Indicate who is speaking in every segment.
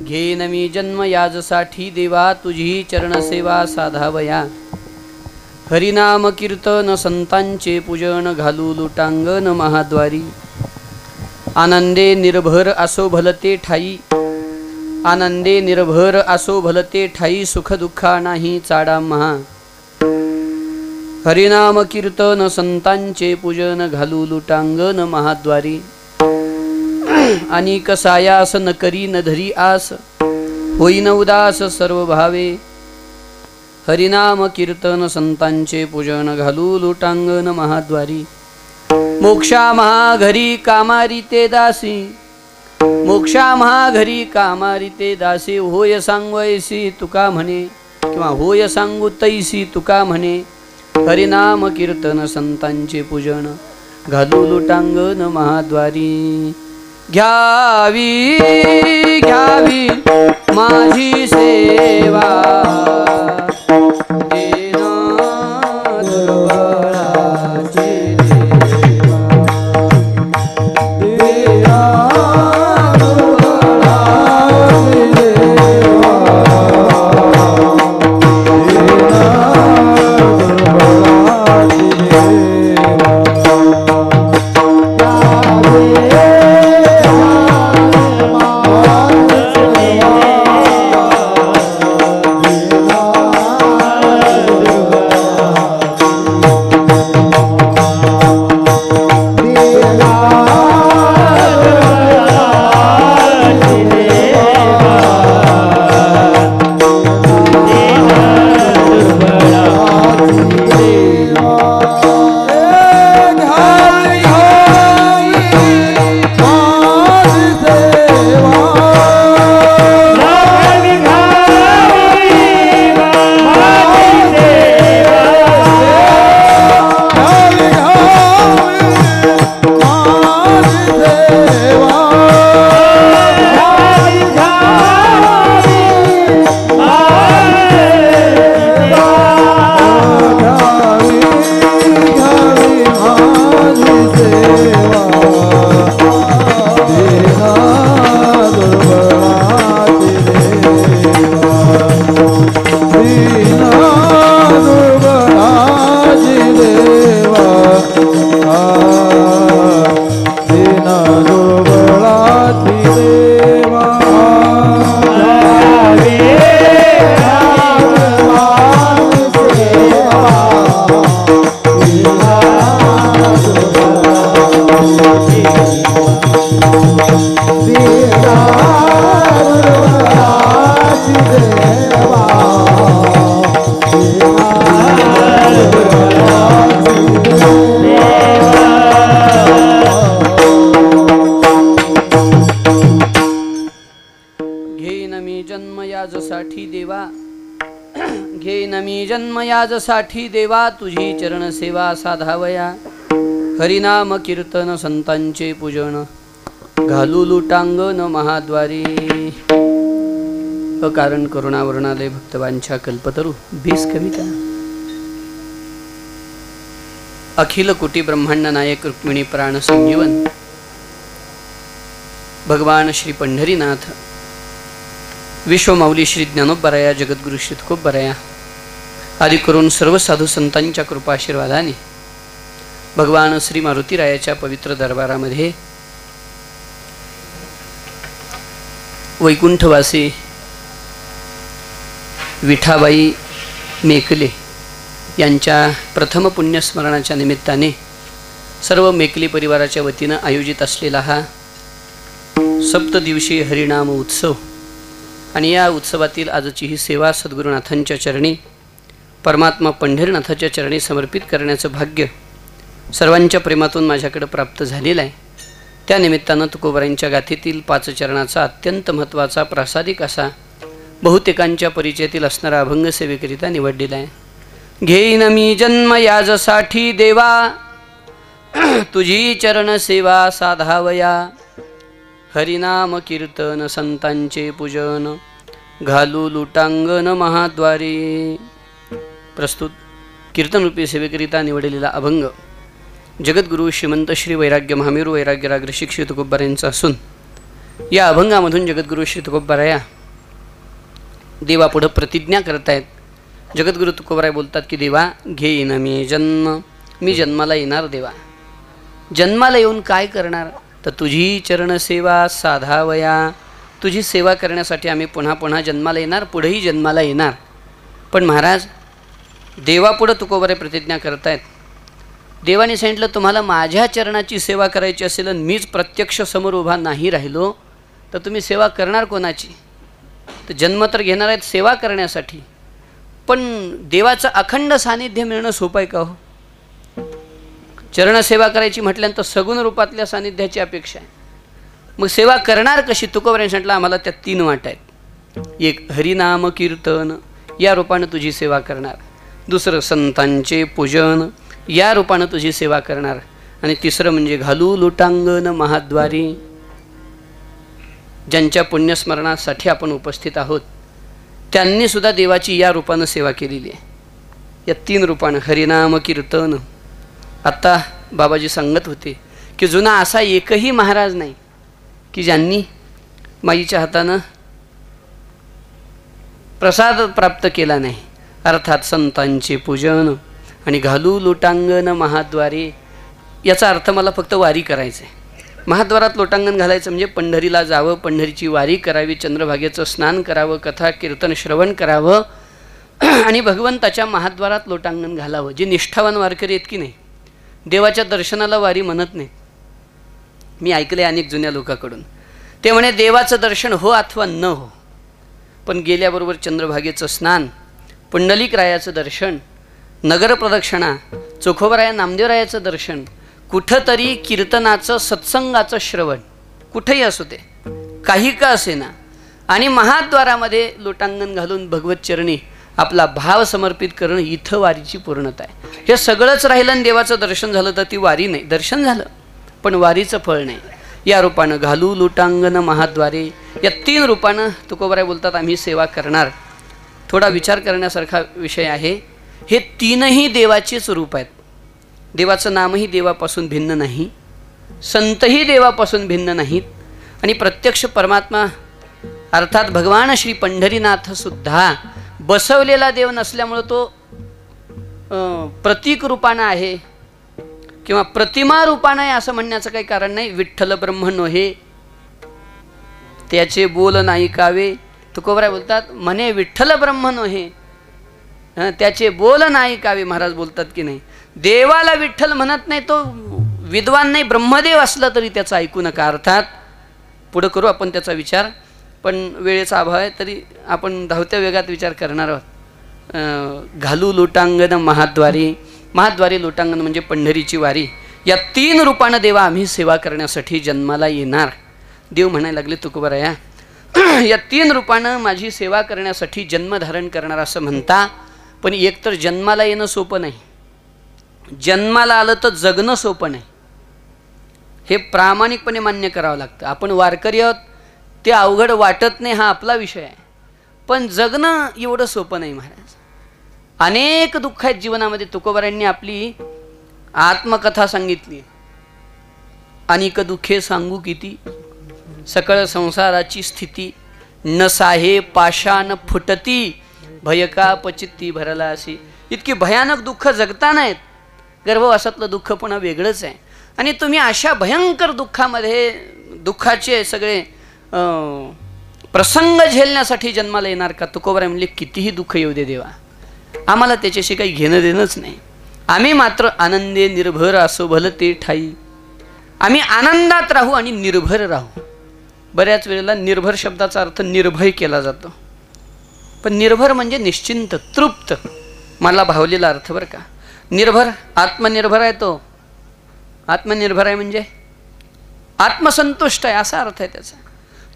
Speaker 1: घेन मी जन्म याजसाठी देवा तुझी चरणसेवा साधावया. हरिनाम कीर्तन संतांचे पूजन घालू लुटांगण महाद्वारी. आनंदे निर्भर असो भलते ठाई, आनंदे निर्भर असो भलते ठाई, सुख दुःखा नाही चाडा महा. हरिनाम कीर्तन संतांचे पूजन घालू लुटांगण महाद्वारी. अनिक सायास न करी न धरी आस, होईन उदास सर्व भावे. हरिनाम कीर्तन संतांचे पूजन घालू लुटांगण महाद्वारी. मोक्षा महाघरी कामारी ते दासी, मोक्षा महाघरी कामारी ते दासी. होय सांगवैसी तुका म्हणे, किंवा होय सांगू तैसी तुका म्हणे. हरिनाम कीर्तन संतांचे पूजन घालू लुटांगण महाद्वारी. घ्यावी घ्यावी माझी सेवा, देना दुर्बळाची देवा. देना दुर्बळाची देवा, देना दुर्बळाची साठी देवा तुझी चरण सेवा साधावया. हरिनाम कीर्तन संतांचे पूजन घालू लुटांगण महाद्वारी. अकारण करुणावरणालय भक्तवांछा कल्पतरू बेस कविता. अखिल कोटी ब्रह्मांड नायक रुक्मिणी प्राण संजीवन भगवान श्री पंढरीनाथ विश्वमाऊली श्री ज्ञानोबराया जगद्गुरु श्री तुकोबराया आदी करून सर्व साधू संतांच्या कृपाशीर्वादाने भगवान श्री मारुतीरायाच्या पवित्र दरबारामध्ये वैकुंठवासी विठाबाई मेकले यांच्या प्रथम पुण्यस्मरणाच्या निमित्ताने सर्व मेकले परिवाराच्या वतीनं आयोजित असलेला हा सप्तदिवसीय हरिनाम उत्सव आणि या उत्सवातील आजची ही सेवा सद्गुरुनाथांच्या चरणी परमात्मा पंढरीनाथाच्या चरणी समर्पित करण्याचं भाग्य सर्वांच्या प्रेमातून माझ्याकडे प्राप्त झालेलं आहे. त्या निमित्तानं तुकोबरायांच्या गाथेतील 5 चरणाचा अत्यंत महत्त्वाचा प्रासादिक असा बहुतेकांच्या परिचयातील असणारा अभंग सेवेकरिता निवडलेला आहे. घेईन मी जन्म याजसाठी देवा तुझी चरण सेवा साधावया. हरिनाम कीर्तन संतांचे पूजन घालू लुटांगण महाद्वारी. प्रस्तुत कीर्तनरूपी सेवेकरिता निवडलेला अभंग जगद्गुरु श्रीमंत श्री वैराग्य महामेरू वैराग्यराग ऋषिक श्री तुकोबरायांचा असून या अभंगामधून जगद्गुरू श्री तुकोबाराया देवापुढं प्रतिज्ञा करतायत. जगद्गुरू तुकोबाराय बोलतात की देवा घेईन मी जन्म, मी जन्माला येणार देवा. जन्माला येऊन काय करणार, तर तुझी चरणसेवा साधावया. तुझी सेवा करण्यासाठी आम्ही पुन्हा पुन्हा जन्माला येणार, पुढेही जन्माला येणार. पण महाराज देवापुढं तुकोबाराय प्रतिज्ञा करतायत. देवाने सांगितलं तुम्हाला माझ्या चरणाची सेवा करायची असेल आणि मीच प्रत्यक्ष समोर उभा नाही राहिलो तर तुम्ही सेवा करणार कोणाची. तर जन्म तर घेणार आहेत सेवा करण्यासाठी, पण देवाचं अखंड सानिध्य मिळणं सोपं आहे का हो. चरणसेवा करायची म्हटल्यानंतर सगुण रूपातल्या सानिध्याची अपेक्षा आहे. मग सेवा करणार कशी. तुकोबाराय सांगितलं आम्हाला त्या 3 वाटा आहेत. एक हरिनाम कीर्तन, या रूपानं तुझी सेवा करणार. दुसरं संतांचे पूजन, या रूपानं तुझी सेवा करणार. आणि तिसरं म्हणजे घालू लोटांगण महाद्वारी. ज्यांच्या पुण्यस्मरणासाठी आपण उपस्थित आहोत त्यांनी सुद्धा देवाची या रूपानं सेवा केलेली आहे. या 3 रूपानं हरिनाम कीर्तन. आत्ता बाबाजी सांगत होते की जुना असा एकही महाराज नाही की ज्यांनी माईच्या हातानं प्रसाद प्राप्त केला नाही. अर्थात संतांचे पूजन आणि घालू लोटांगण महाद्वारे, याचा अर्थ मला फक्त वारी करायचं आहे. महाद्वारात लोटांगण घालायचं म्हणजे पंढरीला जावं, पंढरीची वारी करावी, चंद्रभागेचं स्नान करावं, कथा कीर्तन श्रवण करावं आणि भगवंताच्या महाद्वारात लोटांगण घालावं. जे निष्ठावान वारकरी आहेत की नाही, देवाच्या दर्शनाला वारी म्हणत नाही. मी ऐकले अनेक जुन्या लोकांकडून, ते म्हणे देवाचं दर्शन हो अथवा न हो, पण गेल्याबरोबर चंद्रभागेचं स्नान, पुंडलिकरायाचं दर्शन, नगर प्रदक्षिणा, चोखोबाराया नामदेवरायाचं दर्शन, कुठंतरी कीर्तनाचं सत्संगाचं श्रवण, कुठंही असू दे, काही का असेना, आणि महाद्वारामध्ये लोटांगण घालून भगवत चरणी आपला भाव समर्पित करणं, इथं वारीची पूर्णता आहे. हे सगळंच राहिलं आणि देवाचं दर्शन झालं तर ती वारी नाही. दर्शन झालं पण वारीचं फळ नाही. या रूपानं घालू लोटांगण महाद्वारे, या 3 रूपानं तुकोबाराय बोलतात आम्ही सेवा करणार. थोडा विचार करण्यासारखा विषय आहे. हे 3ही देवाचेच रूप आहेत. देवाचं नामही देवापासून भिन्न नाही, संतही देवापासून भिन्न नाहीत, आणि प्रत्यक्ष परमात्मा अर्थात भगवान श्री पंढरीनाथ सुद्धा बसवलेला देव नसल्यामुळं तो प्रतीक रूपानं आहे किंवा प्रतिमा रूपानं आहे असं म्हणण्याचं काही कारण नाही. विठ्ठल ब्रह्म नोहे त्याचे बोल नाही कावे. तुकोबाराय बोलतात म्हणे विठ्ठल ब्रह्म नोहे त्याचे बोल नाही कावे. महाराज बोलतात की नाही, देवाला विठ्ठल म्हणत नाही तो विद्वान नाही, ब्रह्मदेव असला तरी त्याचं ऐकू नका. अर्थात पुढं करू आपण त्याचा विचार, पण वेळेचा अभाव आहे तरी आपण धावत्या वेगात विचार करणार आहोत. घालू लोटांगण महाद्वारी, महाद्वारी लोटांगण म्हणजे पंढरीची वारी. या 3 रूपानं देवा आम्ही सेवा करण्यासाठी जन्माला येणार. देव म्हणायला लागले तुकोबाराया या 3 रूपानं माझी सेवा करण्यासाठी जन्मधारण करणार असं म्हणता, पण एकतर जन्माला येणं सोपं नाही, जन्माला आलं तर जगणं सोपं नाही. हे प्रामाणिकपणे मान्य करावं लागतं. आपण वारकरी आहोत ते अवघड वाटत नाही, हा आपला विषय आहे, पण जगणं एवढं सोपं नाही महाराज. अनेक दुःख आहेत जीवनामध्ये. तुकोबारायांनी आपली आत्मकथा सांगितली. अनेक दुःखे सांगू किती, सकळ संसाराची स्थिती, न साहे पाषाण फुटती, भयका पचित्ती भरला अशी. इतकी भयानक दुःख जगताना आहेत. गर्भवासातलं दुःख पुन्हा वेगळंच आहे. आणि तुम्ही अशा भयंकर दुःखामध्ये दुःखाचे सगळे प्रसंग झेलण्यासाठी जन्माला येणार का. तुकोबाराय म्हणले कितीही दुःख येऊ दे देवा, आम्हाला त्याच्याशी काही घेणं देणंच नाही. आम्ही मात्र आनंदे निर्भर असो भलते ठाई. आम्ही आनंदात राहू आणि निर्भर राहू. बऱ्याच वेळेला निर्भर शब्दाचा अर्थ निर्भय केला जातो, पण निर्भर म्हणजे निश्चिंत, तृप्त, मला भावलेला अर्थ बरं का. निर्भर आत्मनिर्भर आहे, तो आत्मनिर्भर आहे म्हणजे आत्मसंतुष्ट आहे असा अर्थ आहे त्याचा.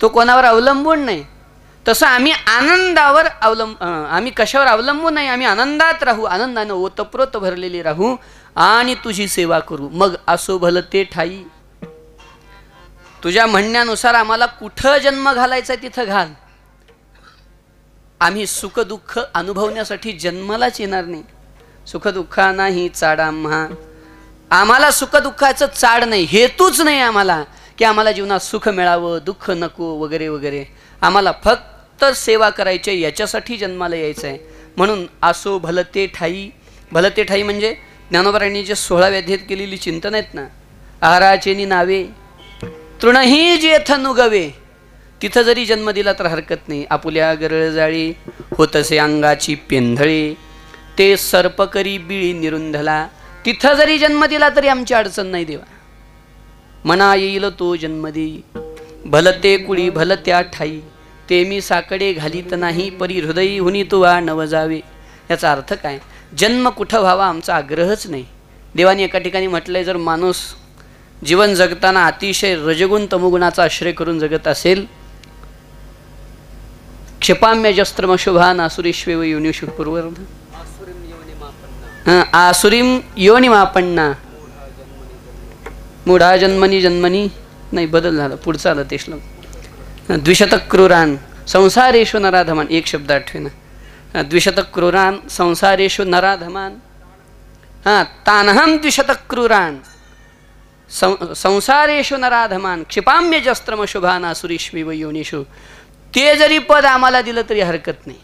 Speaker 1: तो कोणावर अवलंबून नाही. तसं आम्ही आनंदावर आम्ही कशावर अवलंबून नाही, आम्ही आनंदात राहू, आनंदानं ओतप्रोत भरलेली राहू आणि तुझी सेवा करू. मग असो भलते ठाई. तुझ्या म्हणण्यानुसार आम्हाला कुठं जन्म घालायचा तिथं घाल. आम्ही सुखदुःख अनुभवण्यासाठी जन्मालाच येणार नाही. सुखदुःखा नाही चाड आम्हा, आम्हाला सुखदुःखाचं चाड नाही, हेतूच नाही आम्हाला की आम्हाला जीवनात सुख मिळावं, दुःख नको वगैरे वगैरे, आम्हाला फक्त सेवा करायची आहे, याच्यासाठी जन्माला यायचं आहे. म्हणून आसो भलते ठाई, भलते ठाई म्हणजे ज्ञानोबारायांनी जे 16 अध्यायात केलेली चिंतन आहेत ना, आहाराचेनी नावे तृणही जेथ नुगवे, तिथं जरी जन्म दिला तर हरकत नाही. आपुल्या गरळ जाळी होतसे अंगाची पेंधळे, ते सर्प करी बिळी निरुंधला, तिथं जरी जन्म दिला तरी आमची अडचण नाही देवा. मना येईल तो जन्म देई, भलते कुळी भलत्या ठाई, ते मी साकडे घालीत नाही, परी हृदयी हुनी तुवा नव जावे. याचा अर्थ काय? जन्म कुठं व्हावा आमचा आग्रहच नाही. देवाने एका ठिकाणी म्हटलंय, जर माणूस जीवन जगताना अतिशय रजगुण तमोगुणाचा आश्रय करून जगत असेल, क्षिपाम्यजस्त्रमशुभान आसुरीश्वेव योनिषु पूर्वर्ण आसुरीम योनिमापन्ना मूढा जन्मनी जन्मनी, नाही बदल झाला, पुढचा आलं ते श्लोक. द्विशतक क्रूरान संसारेषु नराधमान, एक शब्द आठवेना, द्विशतक क्रूरान संसारेषु नराधमान, तानहम द्विशतक क्रूरान संसारेषु नराधमान क्षिपाम्यजस्त्रमशुभान आसुरीश्वेव योनिषु. ते जरी पद आम्हाला दिलं तरी हरकत नाही.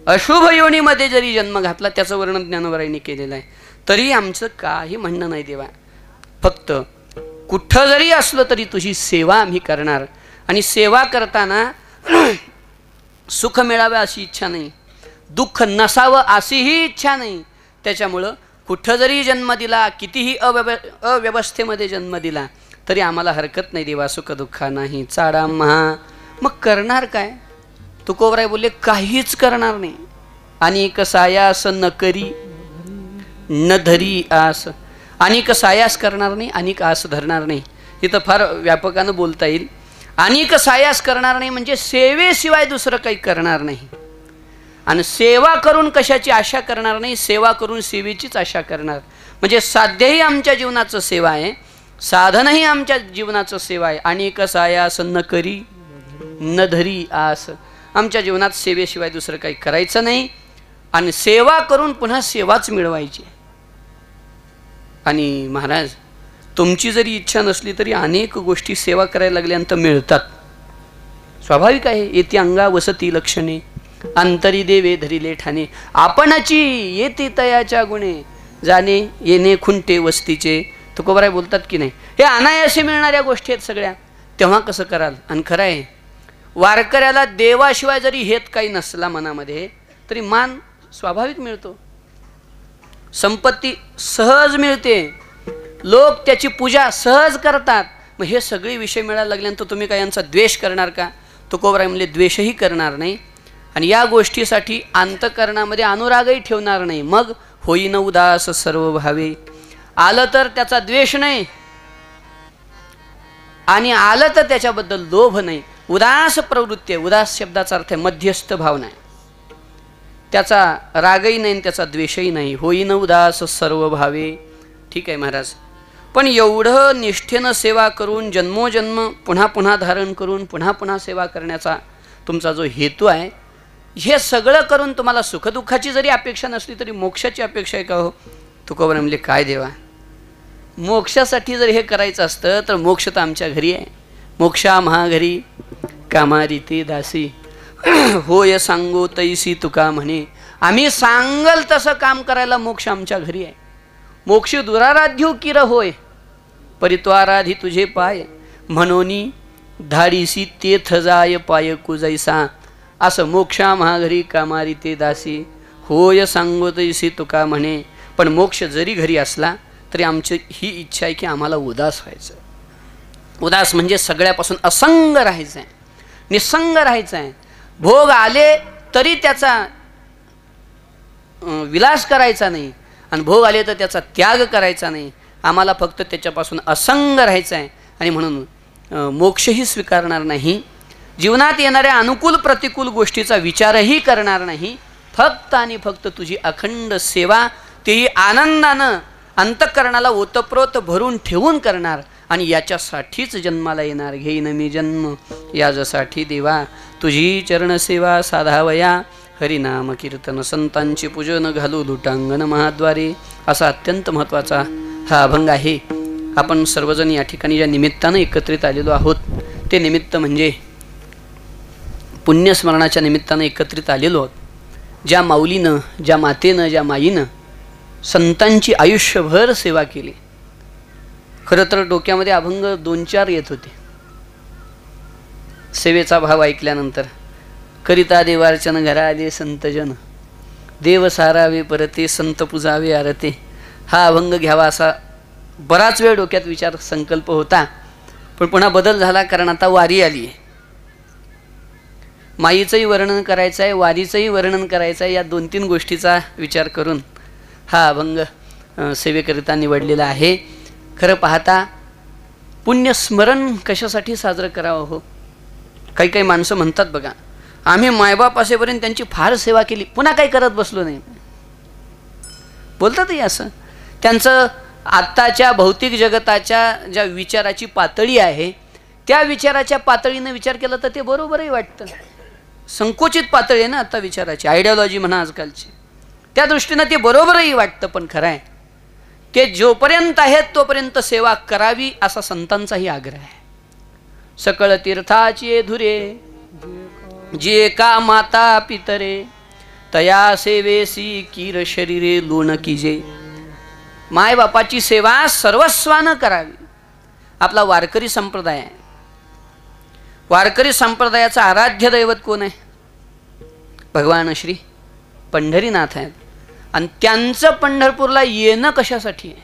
Speaker 1: अशुभ योनीमध्ये जरी जन्म घातला, त्याचं वर्णन ज्ञानोबारायांनी केलेलं आहे, तरी आमचं काही म्हणणं नाही देवा. फक्त कुठं जरी असलो तरी तुझी सेवा आम्ही करणार. आणि सेवा करताना सुख मिळावं अशी इच्छा नाही, दुःख नसावं अशीही इच्छा नाही. त्याच्यामुळं कुठं जरी जन्म दिला, कितीही अव्यवस्थेमध्ये जन्म दिला तरी आम्हाला हरकत नाही देवा. सुख दुःखा नाही चाडा महा. मग करणार काय? तुकोबराय बोलले, काहीच करणार नाही. अनेक सायास न करी न धरी आस. अनेक सायास करणार नाही, अनेक आस धरणार नाही. इथं फार व्यापकानं बोलता येईल. अनेक सायास करणार नाही म्हणजे सेवेशिवाय दुसरं काही करणार नाही. आणि सेवा करून कशाची आशा करणार नाही, सेवा करून सेवेचीच आशा करणार. म्हणजे साध्यही आमच्या जीवनाचं सेवा आहे, साधनही आमच्या जीवनाचं सेवा आहे. अनेक सायास न करी न धरी आस. आमच्या जीवनात सेवेशिवाय दुसरं काही करायचं नाही आणि सेवा करून पुन्हा सेवाच मिळवायची. आणि महाराज, तुमची जरी इच्छा नसली तरी अनेक गोष्टी सेवा करायला लागल्यानंतर मिळतात. स्वाभाविक आहे. येती अंगा वसती लक्षणे, अंतरी देवे धरिले ठाणे, आपणाची येते तयाच्या गुणे, जाणे येणे खुंटे वस्तीचे. तुकोबराय बोलतात की नाही, हे अनायासे मिळणाऱ्या गोष्टी आहेत सगळ्या. तेव्हा कसं कराल? आणि खरं आहे, वारकऱ्याला देवाशिवाय जरी हेत काही नसला मनामध्ये तरी मान स्वाभाविक मिळतो, संपत्ती सहज मिळते, लोक त्याची पूजा सहज करतात. मग हे सगळे विषय मिळायला लागल्यानंतर तुम्ही काय यांचा द्वेष करणार का? तुकोबराय म्हणले, द्वेषही करणार नाही आणि या गोष्टीसाठी अंतकरणामध्ये अनुरागही ठेवणार नाही. मग होईन उदास सर्व भावे. आलं तर त्याचा द्वेष नाही आणि आलं तर त्याच्याबद्दल लोभ नाही. उदास प्रवृत्ती आहे. उदास शब्दाचा अर्थ आहे मध्यस्थ भावना आहे. त्याचा रागही नाही, त्याचा द्वेषही नाही. होईन उदास सर्व भावे. ठीक आहे महाराज, पण एवढं निष्ठेनं सेवा करून जन्मोजन्म पुन्हा पुन्हा धारण करून पुन्हा पुन्हा सेवा करण्याचा तुमचा जो हेतू आहे, हे सगळं करून तुम्हाला सुखदुःखाची जरी अपेक्षा नसली तरी मोक्षाची अपेक्षा आहे का हो? तुकोबराय म्हणले, काय देवा, मोक्षासाठी जर हे करायचं असतं तर मोक्ष तर आमच्या घरी आहे. मोक्षा महाघरी कामारी ते दासी, होय सांगो तैसी तुका म्हणे. आम्ही सांगल तसं काम करायला मोक्ष आमच्या घरी आहे. मोक्ष दुराराध्यो किर होय, परित्वाराधी तुझे पाय, म्हणोनी धाडीसी तेथ जाय पाय कुजैसा. असं मोक्षा महाघरी कामारी ते दासी, होय सांगो तैसी तुका म्हणे. पण मोक्ष जरी घरी असला तरी आमची ही इच्छा आहे की आम्हाला उदास व्हायचं. उदास म्हणजे सगळ्यापासून असंग राहायचं आहे, निसंग राहायचं आहे. भोग आले तरी त्याचा विलास करायचा नाही आणि भोग आले तर त्याचा त्याग करायचा नाही. आम्हाला फक्त त्याच्यापासून असंग राहायचं आहे आणि म्हणून मोक्षही स्वीकारणार नाही. जीवनात येणाऱ्या अनुकूल प्रतिकूल गोष्टीचा विचारही करणार नाही. फक्त आणि फक्त तुझी अखंड सेवा, तेही आनंदानं अंतःकरणाला ओतप्रोत भरून ठेवून करणार. आणि याच्यासाठीच जन्माला येणार. घेईन मी जन्म याच्यासाठी देवा, तुझी चरणसेवा साधावया. हरिनाम कीर्तन संतांचे पूजन घालू लुटांगण महाद्वारे. असा अत्यंत महत्त्वाचा हा अभंग आहे. आपण सर्वजण या ठिकाणी ज्या निमित्तानं एकत्रित आलेलो आहोत ते निमित्त म्हणजे पुण्यस्मरणाच्या निमित्तानं एकत्रित आलेलो आहोत. ज्या माऊलीनं, ज्या मातेनं, ज्या माईनं संतांची आयुष्यभर सेवा केली. खरं तर डोक्यामध्ये अभंग 2-4 येत होते सेवेचा भाव ऐकल्यानंतर. करिता देवार्चन घरा आले संतजन, देव सारावे परते, संत पूजावे आरते. हा अभंग घ्यावा असा बराच वेळ डोक्यात विचार संकल्प होता, पण पुन्हा बदल झाला कारण आता वारी आली आहे. माईचंही वर्णन करायचं आहे, वारीचंही वर्णन करायचं आहे. या 2-3 गोष्टीचा विचार करून हा अभंग सेवेकरिता निवडलेला आहे. खरं पाहता पुण्यस्मरण कशासाठी साजरं करावं हो. काही काही माणसं म्हणतात बघा, आम्ही मायबाप असेपर्यंत त्यांची फार सेवा केली, पुन्हा काही करत बसलो नाही. बोलतातही असं. त्यांचं आत्ताच्या भौतिक जगताच्या ज्या विचाराची पातळी आहे त्या विचाराच्या पातळीनं विचार केला तर ते बरोबरही वाटतं. संकुचित पातळी आहे ना आता विचाराची, आयडिओलॉजी म्हणा आजकालची, त्या दृष्टीनं ते बरोबरही वाटतं. पण खरं आहे की जोपर्यंत आहेत तोपर्यंत सेवा करावी असा संतांचाही आग्रह आहे. सकळ तीर्थाची धुरे जे का माता पितरे, तया सेवेसी कीर शरीरे लोण कीजे. मायबापाची सेवा सर्वस्वानं करावी. आपला वारकरी संप्रदाय आहे. वारकरी संप्रदायाचं आराध्य दैवत कोण आहे? भगवान श्री पंढरीनाथ आहेत. आणि त्यांचं पंढरपूरला येणं कशासाठी आहे?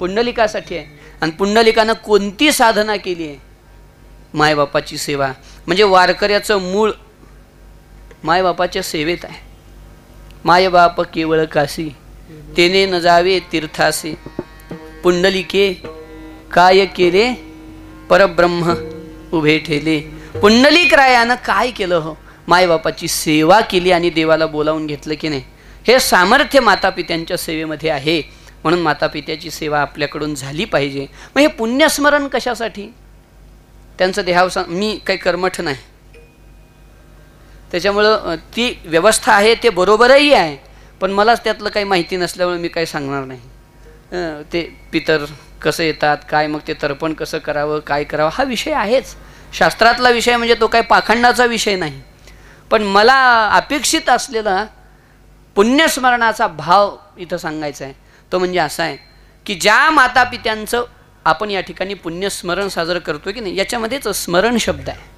Speaker 1: पुंडलिकासाठी आहे. आणि पुंडलिकानं कोणती साधना केली आहे? मायबापाची सेवा. म्हणजे वारकऱ्याचं मूळ मायबापाच्या सेवेत आहे. मायबाप केवळ काशी, तेने न जावे तीर्थासे, पुंडलिके काय केले परब्रह्म उभे ठेले. पुंडलिक रायानं काय केलं हो? मायबापाची सेवा केली आणि देवाला बोलावून घेतलं की नाही. हे सामर्थ्य मातापित्यांच्या सेवेमध्ये आहे. म्हणून मातापित्याची सेवा आपल्याकडून झाली पाहिजे. मग हे पुण्यस्मरण कशासाठी? त्यांचं देहावसान. मी काही कर्मठ नाही, त्याच्यामुळं ती व्यवस्था आहे ते बरोबरही आहे, पण मलाच त्यातलं काही माहिती नसल्यामुळे मी काही सांगणार नाही. ते पितर कसं येतात, काय मग ते तर्पण कसं करावं, काय करावं हा विषय आहेच, शास्त्रातला विषय. म्हणजे तो काही पाखंडाचा विषय नाही. पण मला अपेक्षित असलेला पुण्यस्मरणाचा भाव इथं सांगायचा आहे. तो म्हणजे असा आहे की ज्या मातापित्यांचं आपण या ठिकाणी पुण्यस्मरण साजरं करतो की नाही, याच्यामध्येच स्मरण शब्द आहे.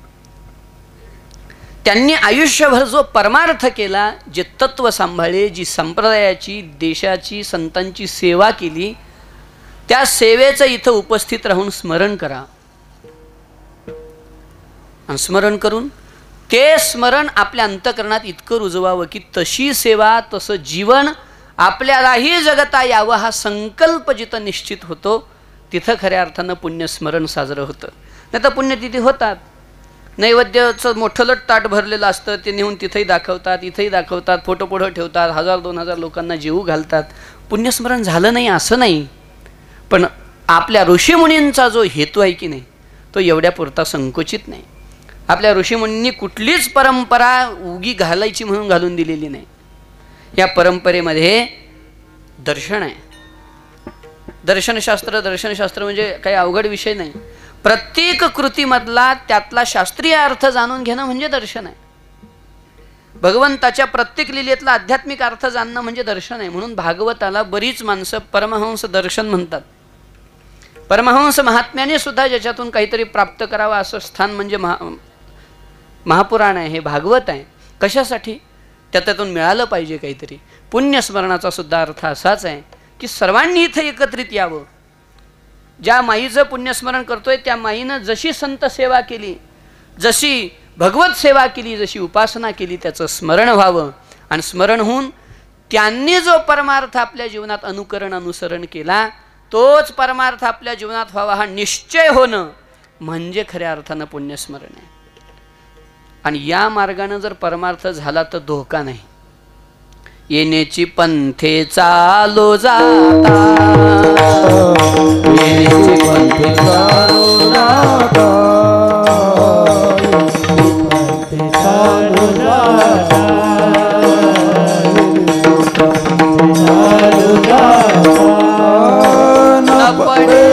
Speaker 1: त्यांनी आयुष्यभर जो परमार्थ केला, जे तत्व सांभाळले, जी संप्रदायाची, देशाची, संतांची सेवा केली, त्या सेवेचं इथं उपस्थित राहून स्मरण करा. आणि स्मरण करून ते स्मरण आपल्या अंतःकरणात इतकं रुजवावं की तशी सेवा, तसं जीवन आपल्यालाही जगता यावं. हा संकल्प जिथं निश्चित होतो तिथं खऱ्या अर्थानं पुण्यस्मरण साजरं होतं. नाही तर पुण्यतिथी होतात, नैवेद्याचं मोठं ताट भरलेलं असतं, ते नेऊन तिथंही दाखवतात, इथंही दाखवतात, फोटो पुढं ठेवतात, 1000-2000 लोकांना जेवू घालतात. पुण्यस्मरण झालं नाही असं नाही, पण आपल्या ऋषीमुनींचा जो हेतू आहे की नाही तो एवढ्यापुरता संकुचित नाही. आपल्या ऋषीमुनींनी कुठलीच परंपरा उगी घालायची म्हणून घालून दिलेली नाही. या परंपरेमध्ये दर्शन आहे. दर्शनशास्त्र म्हणजे काही अवघड विषय नाही. प्रत्येक कृतीमधला त्यातला शास्त्रीय अर्थ जाणून घेणं म्हणजे दर्शन आहे. भगवंताच्या प्रत्येक लीलेतला आध्यात्मिक अर्थ जाणणं म्हणजे दर्शन आहे. म्हणून भागवताला बरीच माणसं परमहंस दर्शन म्हणतात. परमहंस महात्म्याने सुद्धा ज्याच्यातून काहीतरी प्राप्त करावं असं स्थान म्हणजे महापुराण आहे, हे भागवत आहे. कशासाठी? त्यातून मिळालं पाहिजे काहीतरी. पुण्यस्मरणाचा सुद्धा अर्थ असाच आहे की सर्वांनी इथं एकत्रित यावं. ज्या माईचं पुण्यस्मरण करतोय त्या माईनं जशी संत सेवा केली, जशी भगवत सेवा केली, जशी उपासना केली, त्याचं स्मरण व्हावं. आणि स्मरण होऊन त्यांनी जो परमार्थ आपल्या जीवनात अनुसरण केला तोच परमार्थ आपल्या जीवनात व्हावा हा निश्चय होणं म्हणजे खऱ्या अर्थानं पुण्यस्मरण आहे. आणि या मार्गाने जर परमार्थ झाला तर धोका नाही. येण्याची पंथे चालो जाता, येण्याची पंथे चालो जाता, पंथे चालो जाता, चालो जाता, न पडे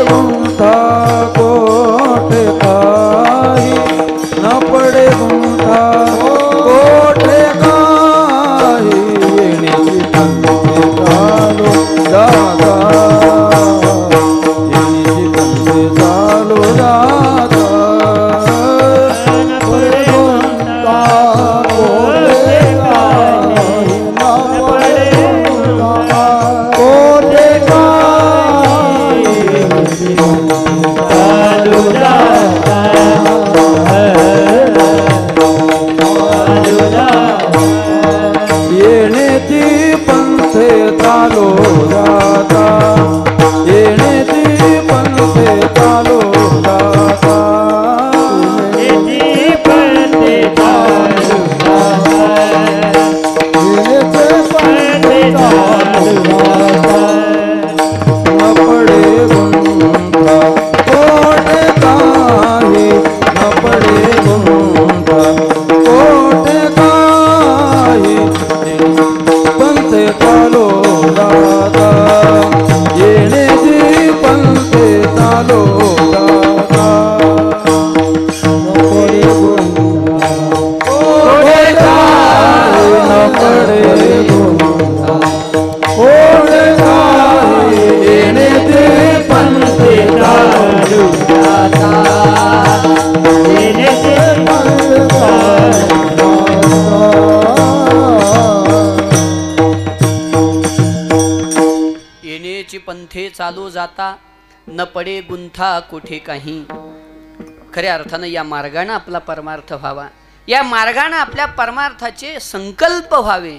Speaker 2: पडे गोंधळा कोडे काय न पडे गोंधळा कोडे काय येणे ते पंथे चालू जाता येणे ते
Speaker 1: येण्याची पंथे चालू जाता न पडे गुंथा कुठे काही. खऱ्या अर्थानं या मार्गाने आपला परमार्थ व्हावा, या मार्गाने आपल्या परमार्थाचे संकल्प व्हावे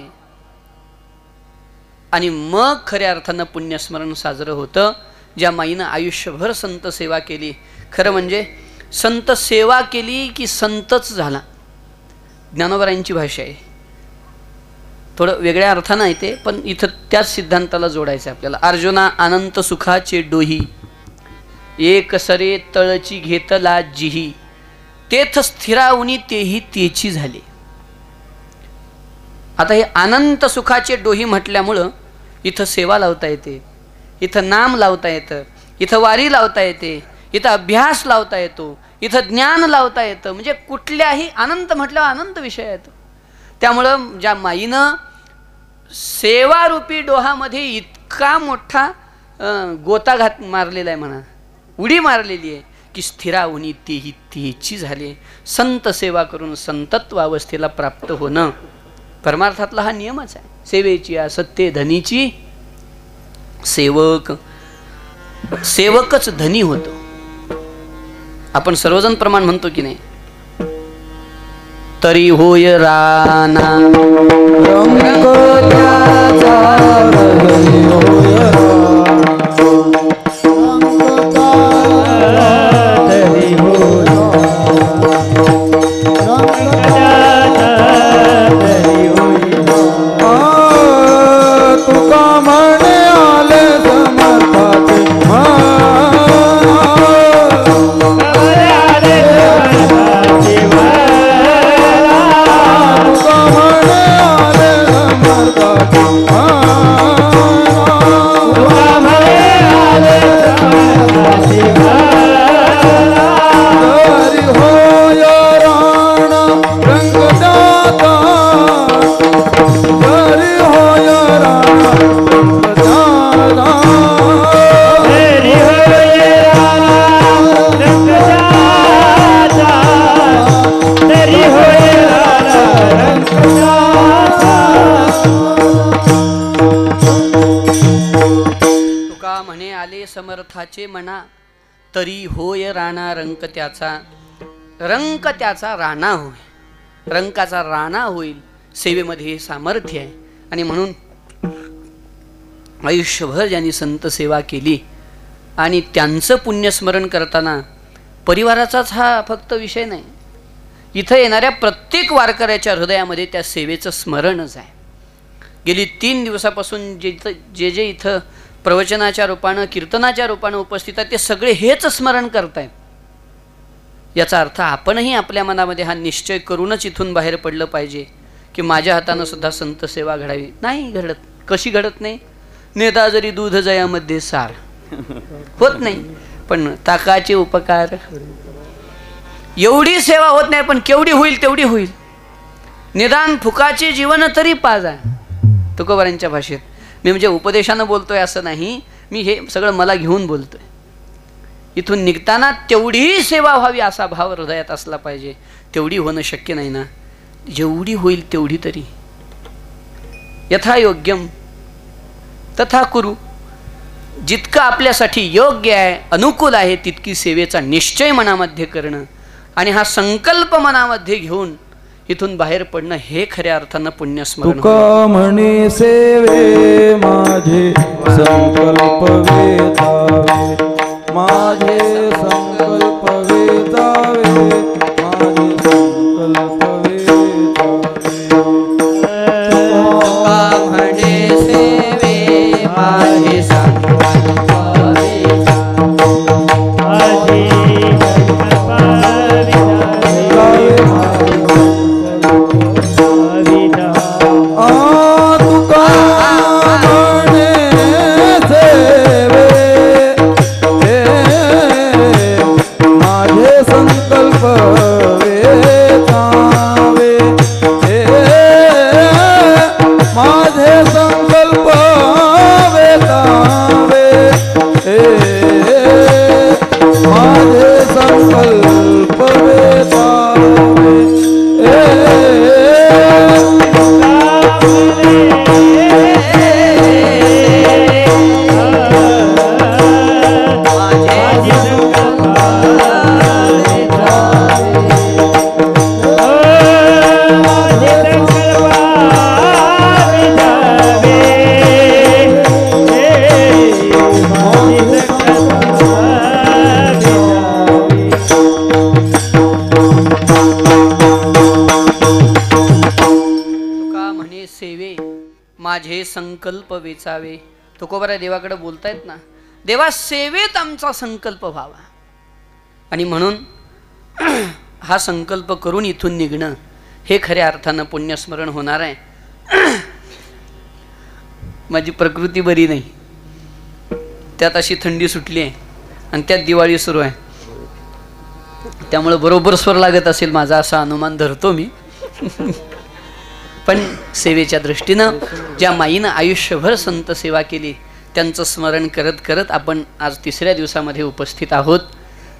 Speaker 1: आणि मग खऱ्या अर्थानं पुण्यस्मरण साजरं होतं. ज्या माईनं आयुष्यभर संत सेवा केली, खरं म्हणजे संत सेवा केली की संतच झाला, ज्ञानोबरायांची भाषा आहे. थोडं वेगळ्या अर्थानं आहे ते, पण इथं त्याच सिद्धांताला जोडायचं आहे आपल्याला. अर्जुना अनंत सुखाचे डोही एक सरे तळची घेतला जिही तेथ स्थिरावनी तेही तेची झाले. आता हे अनंत सुखाचे डोही म्हटल्यामुळं इथं सेवा लावता येते, इथं नाम लावता येतं, इथं वारी लावता येते, इथं अभ्यास लावता येतो, इथं ज्ञान लावता येतं. म्हणजे कुठल्याही अनंत म्हटल्यावर अनंत विषय येतो. त्यामुळं ज्या माईनं सेवारूपी डोहामध्ये इतका मोठा गोता मारलेला आहे म्हणा, उडी मारलेली आहे की स्थिरावनी तेही तेची झाले. संत सेवा करून संतत्व अवस्थेला प्राप्त होणं परमार्थातला हा नियमच आहे. सेवेची सत्य धनीची सेवकच धनी होतो. आपण सर्वजण प्रमाण म्हणतो की नाही, तरी होय राना
Speaker 2: रंग त्याचा रंग होय तरी होय तरी होय. तुका म्हणे आले समर्थाचे
Speaker 1: समर्थाचे म्हणा तरी होय राणा रंक त्याचा. रंक त्याचा राणा होय, रंकाचा राणा होईल. सेवेमध्ये हे सामर्थ्य आहे. आणि म्हणून आयुष्यभर ज्यांनी संत सेवा केली आणि त्यांचं पुण्यस्मरण करताना परिवाराचाच हा फक्त विषय नाही, इथं येणाऱ्या प्रत्येक वारकऱ्याच्या हृदयामध्ये त्या सेवेचं स्मरणच आहे. गेली 3 दिवसापासून जे इथं प्रवचनाच्या रूपानं कीर्तनाच्या रूपानं उपस्थित आहेत ते सगळे हेच स्मरण करतायत. याचा अर्थ आपणही आपल्या मनामध्ये हा निश्चय करूनच इथून बाहेर पडलं पाहिजे की माझ्या हातानं सुद्धा संत सेवा घडावी. नाही घडत. कशी घडत नाही? नेता जरी दूध जयामध्ये सार होत नाही, पण ताकाचे उपकार. एवढी सेवा होत नाही, पण केवढी होईल तेवढी होईल. निदान फुकाचे जीवन तरी पाजा. तुकोबारांच्या भाषेत मी म्हणजे उपदेशानं बोलतोय असं नाही, मी हे सगळं मला घेऊन बोलतोय. इथून निघताना तेवढीही सेवा व्हावी असा भाव हृदयात असला पाहिजे. तेवढी होणं शक्य नाही ना, जेवढी होईल तेवढी तरी. यथा योग्यम तथा कुरु. जितकं आपल्यासाठी योग्य आहे, अनुकूल आहे, तितकी सेवेचा निश्चय मनामध्ये करणं आणि हा संकल्प मनामध्ये घेऊन इथून बाहेर पडणं हे खऱ्या अर्थानं पुण्यस्मरण.
Speaker 2: तुका म्हणे सेवे माझे संकल्प वेचावे, माझे संकल्प वेचावे, माझे संकल्प वेचावे.
Speaker 1: तुका म्हणे सेवे माझे संकल्प
Speaker 2: संकल्प वेचावे माझे संकल्प वेचावे माझे संकल्प वेचावे
Speaker 1: माझे संकल्प वेचावे. तुकोबरा देवाकडे बोलतायत ना, देवा सेवेत आमचा संकल्प व्हावा. आणि म्हणून हा संकल्प करून इथून निघणं हे खऱ्या अर्थानं पुण्यस्मरण होणार आहे. माझी प्रकृती बरी नाही, त्यात अशी थंडी सुटली आहे आणि त्यात दिवाळी सुरू आहे, त्यामुळे बरोबर स्वर लागत असेल माझा असा अनुमान धरतो मी. पण सेवेच्या दृष्टीनं ज्या माईनं आयुष्यभर संत सेवा केली त्यांचं स्मरण करत करत आपण आज तिसऱ्या दिवसामध्ये उपस्थित आहोत.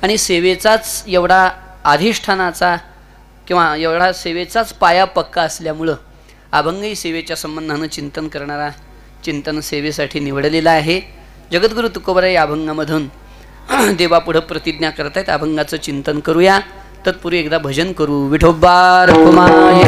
Speaker 1: आणि सेवेचाच एवढा अधिष्ठानाचा किंवा एवढा सेवेचाच पाया पक्का असल्यामुळं अभंगही सेवेच्या संबंधानं चिंतन करणारा चिंतन सेवेसाठी निवडलेला आहे. जगद्गुरु तुकोबरा या अभंगामधून देवापुढं प्रतिज्ञा करतायत. अभंगाचं चिंतन करूया. तत्पूर्वी एकदा भजन करू. विठोबा रखुमाई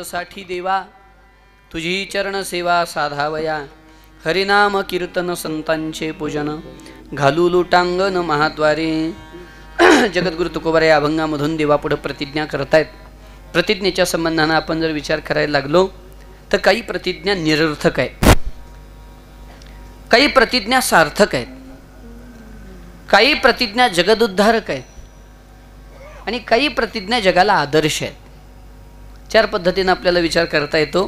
Speaker 1: साठी देवा तुझी चरण सेवा साधावया. हरिनाम कीर्तन संतांचे पूजन घालू लुटांगण महाद्वारे. जगद्गुरु तुकोबरा या अभंगामधून देवापुढे प्रतिज्ञा करतायत. प्रतिज्ञेच्या संबंधानं आपण जर विचार करायला लागलो तर काही प्रतिज्ञा निरर्थक आहेत, काही प्रतिज्ञा सार्थक आहेत, काही प्रतिज्ञा जगदुद्धारक आहेत आणि काही प्रतिज्ञा जगाला आदर्श आहेत. चार पद्धतीने आपल्याला विचार करता येतो.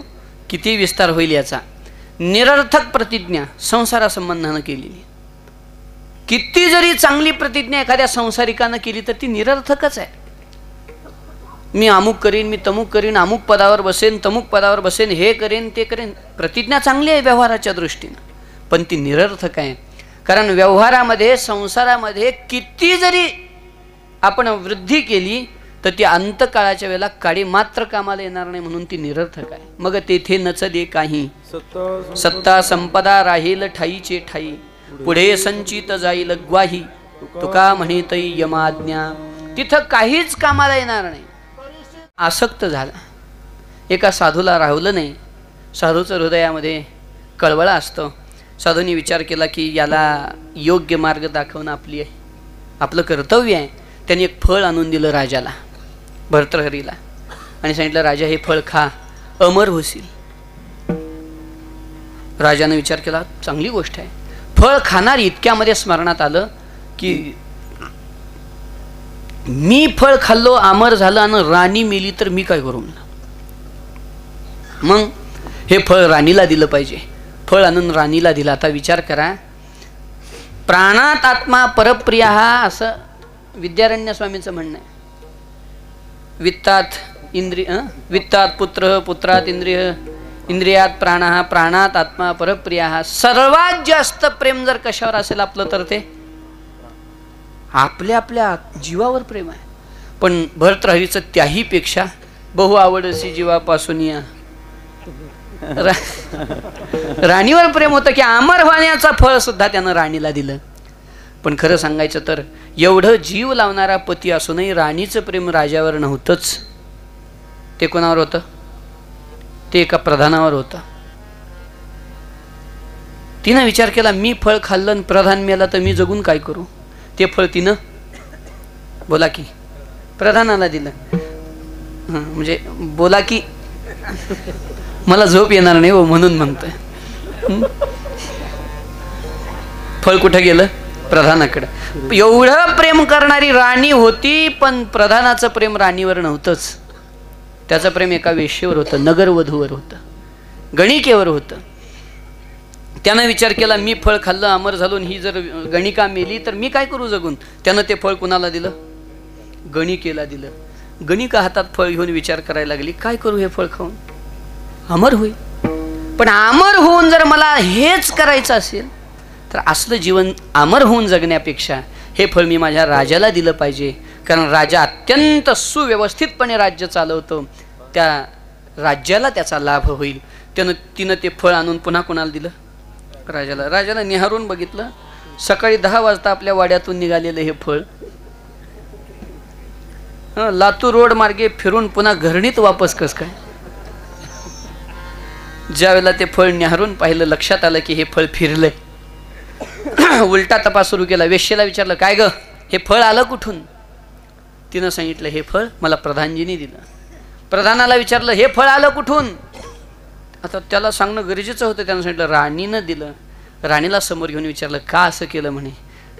Speaker 1: किती विस्तार होईल याचा. निरर्थक प्रतिज्ञा संसारासंबंधानं केलेली, किती जरी चांगली प्रतिज्ञा एखाद्या संसारिकानं केली तर ती निरर्थकच आहे. मी अमुक करीन, मी तमुक करीन, अमुक पदावर बसेन, तमुक पदावर बसेन, हे करेन ते करेन. प्रतिज्ञा चांगली आहे व्यवहाराच्या दृष्टीनं, पण ती निरर्थक आहे. कारण व्यवहारामध्ये संसारामध्ये किती जरी आपण वृद्धी केली तर ती अंतकाळाच्या वेळेला काडी मात्र कामाला येणार नाही, म्हणून ती निरर्थक आहे. मग तेथे नचले काही सत्ता संपदा राहील ठाईचे ठाई, पुढे संचित जाईल ग्वाही. तुका म्हणे तै यमाज्ञा. तिथं काहीच कामाला येणार नाही. आसक्त झाला, एका साधूला राहुलं नाही. साधूचं हृदयामध्ये कळवळा असतं. साधूंनी विचार केला की याला योग्य मार्ग दाखवणं आपलं कर्तव्य आहे. त्यांनी एक फळ आणून दिलं राजाला, भर्तृहरीला, आणि सांगितलं राजा हे फळ खा, अमर होशील. राजाने विचार केला चांगली गोष्ट आहे. फळ खाणार इतक्यामध्ये स्मरणात आलं की मी फळ खाल्लो, अमर झालं आणि राणी मेली तर मी काय करू. मग हे फळ राणीला दिलं पाहिजे. फळ आणून राणीला दिलं. आता विचार करा, प्राणात आत्मा परप्रिया हा असं विद्यारण्य स्वामींचं म्हणणं आहे. वित्तात पुत्र, पुत्रात इंद्रिय, इंद्रियात प्राण, प्राणात आत्मा परप्रिया. सर्वात जास्त प्रेम जर कशावर असेल आपलं तर ते आपल्या आपल्या जीवावर प्रेम आहे. पण भर्तृहरीचं त्याही पेक्षा बहु आवडसी जीवापासून या राणीवर प्रेम होतं की अमर होण्याचं फळ सुद्धा त्यानं राणीला दिलं. पण खरं सांगायचं तर एवढं जीव लावणारा पती असूनही राणीचं प्रेम राजावर नव्हतंच. ते कोणावर होतं? ते एका प्रधानावर होतं. तिनं विचार केला, मी फळ खाल्लं आणि प्रधान मेला तर मी जगून काय करू. ते फळ तिनं बोला की प्रधानाला दिलं. म्हणजे बोला की मला झोप येणार नाही हो म्हणून म्हणतोय. फळ कुठं गेलं? प्रधानाकडे. एवढं प्रेम करणारी राणी होती, पण प्रधानाचं प्रेम राणीवर नव्हतंच. त्याचं प्रेम एका वेश्येवर होतं, नगरवधूवर होतं, गणिकेवर होतं. त्यानं विचार केला, मी फळ खाल्लं अमर झालो, ही जर गणिका मेली तर मी काय करू जगून. त्यानं ते फळ कुणाला दिलं? गणिकेला दिलं. गणिका हातात फळ घेऊन विचार करायला लागली, काय करू हे फळ खाऊन? अमर होईल. पण अमर होऊन जर मला हेच करायचं असेल तर असलं जीवन अमर होऊन जगण्यापेक्षा हे फळ मी माझ्या राजाला दिलं पाहिजे. कारण राजा अत्यंत सुव्यवस्थितपणे राज्य चालवतो, त्या राज्याला त्याचा लाभ होईल. तिनं ते फळ आणून पुन्हा कोणाला दिलं? राजाला. राजाला निहारून बघितलं, सकाळी 10 वाजता आपल्या वाड्यातून निघालेलं हे फळ लातूर रोड मार्गे फिरून पुन्हा घरणीत वापस कस काय. ज्यावेळेला ते फळ निहारून पाहिलं, लक्षात आलं की हे फळ फिरलंय. उलटा तपास सुरू केला. वेश्येला विचारलं, काय ग हे फळ आलं कुठून? तिनं सांगितलं, हे फळ मला प्रधानजींनी दिलं. प्रधानाला विचारलं, हे फळ आलं कुठून? आता त्याला सांगणं गरजेचं होतं. त्यानं सांगितलं, राणीनं दिलं. राणीला समोर घेऊन विचारलं, का असं केलं म्हणे.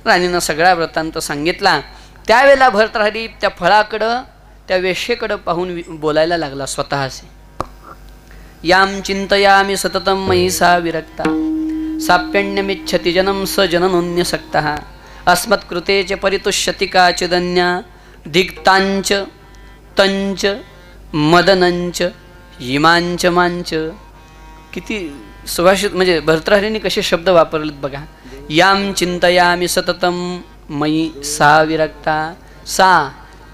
Speaker 1: राणीनं सगळा वृत्तांत सांगितला. त्यावेळेला भर्तृहरी त्या फळाकडं, त्या वेश्येकडं पाहून बोलायला लागला स्वतःशी. याम चिंतयामि सततम मयि सा विरक्ता साप्यण्यमिच्छति जनम स जननोन्यसक्तः अस्मत्कृते च परितुष्यति काचिदन्या दिक्तांच तंच मदनंच इमांच मांच. किती सुभाषित, म्हणजे भर्तृहरीने कसे शब्द वापरलेत बघा. याम चिंतयामि सततम मयि सा विरक्ता. सा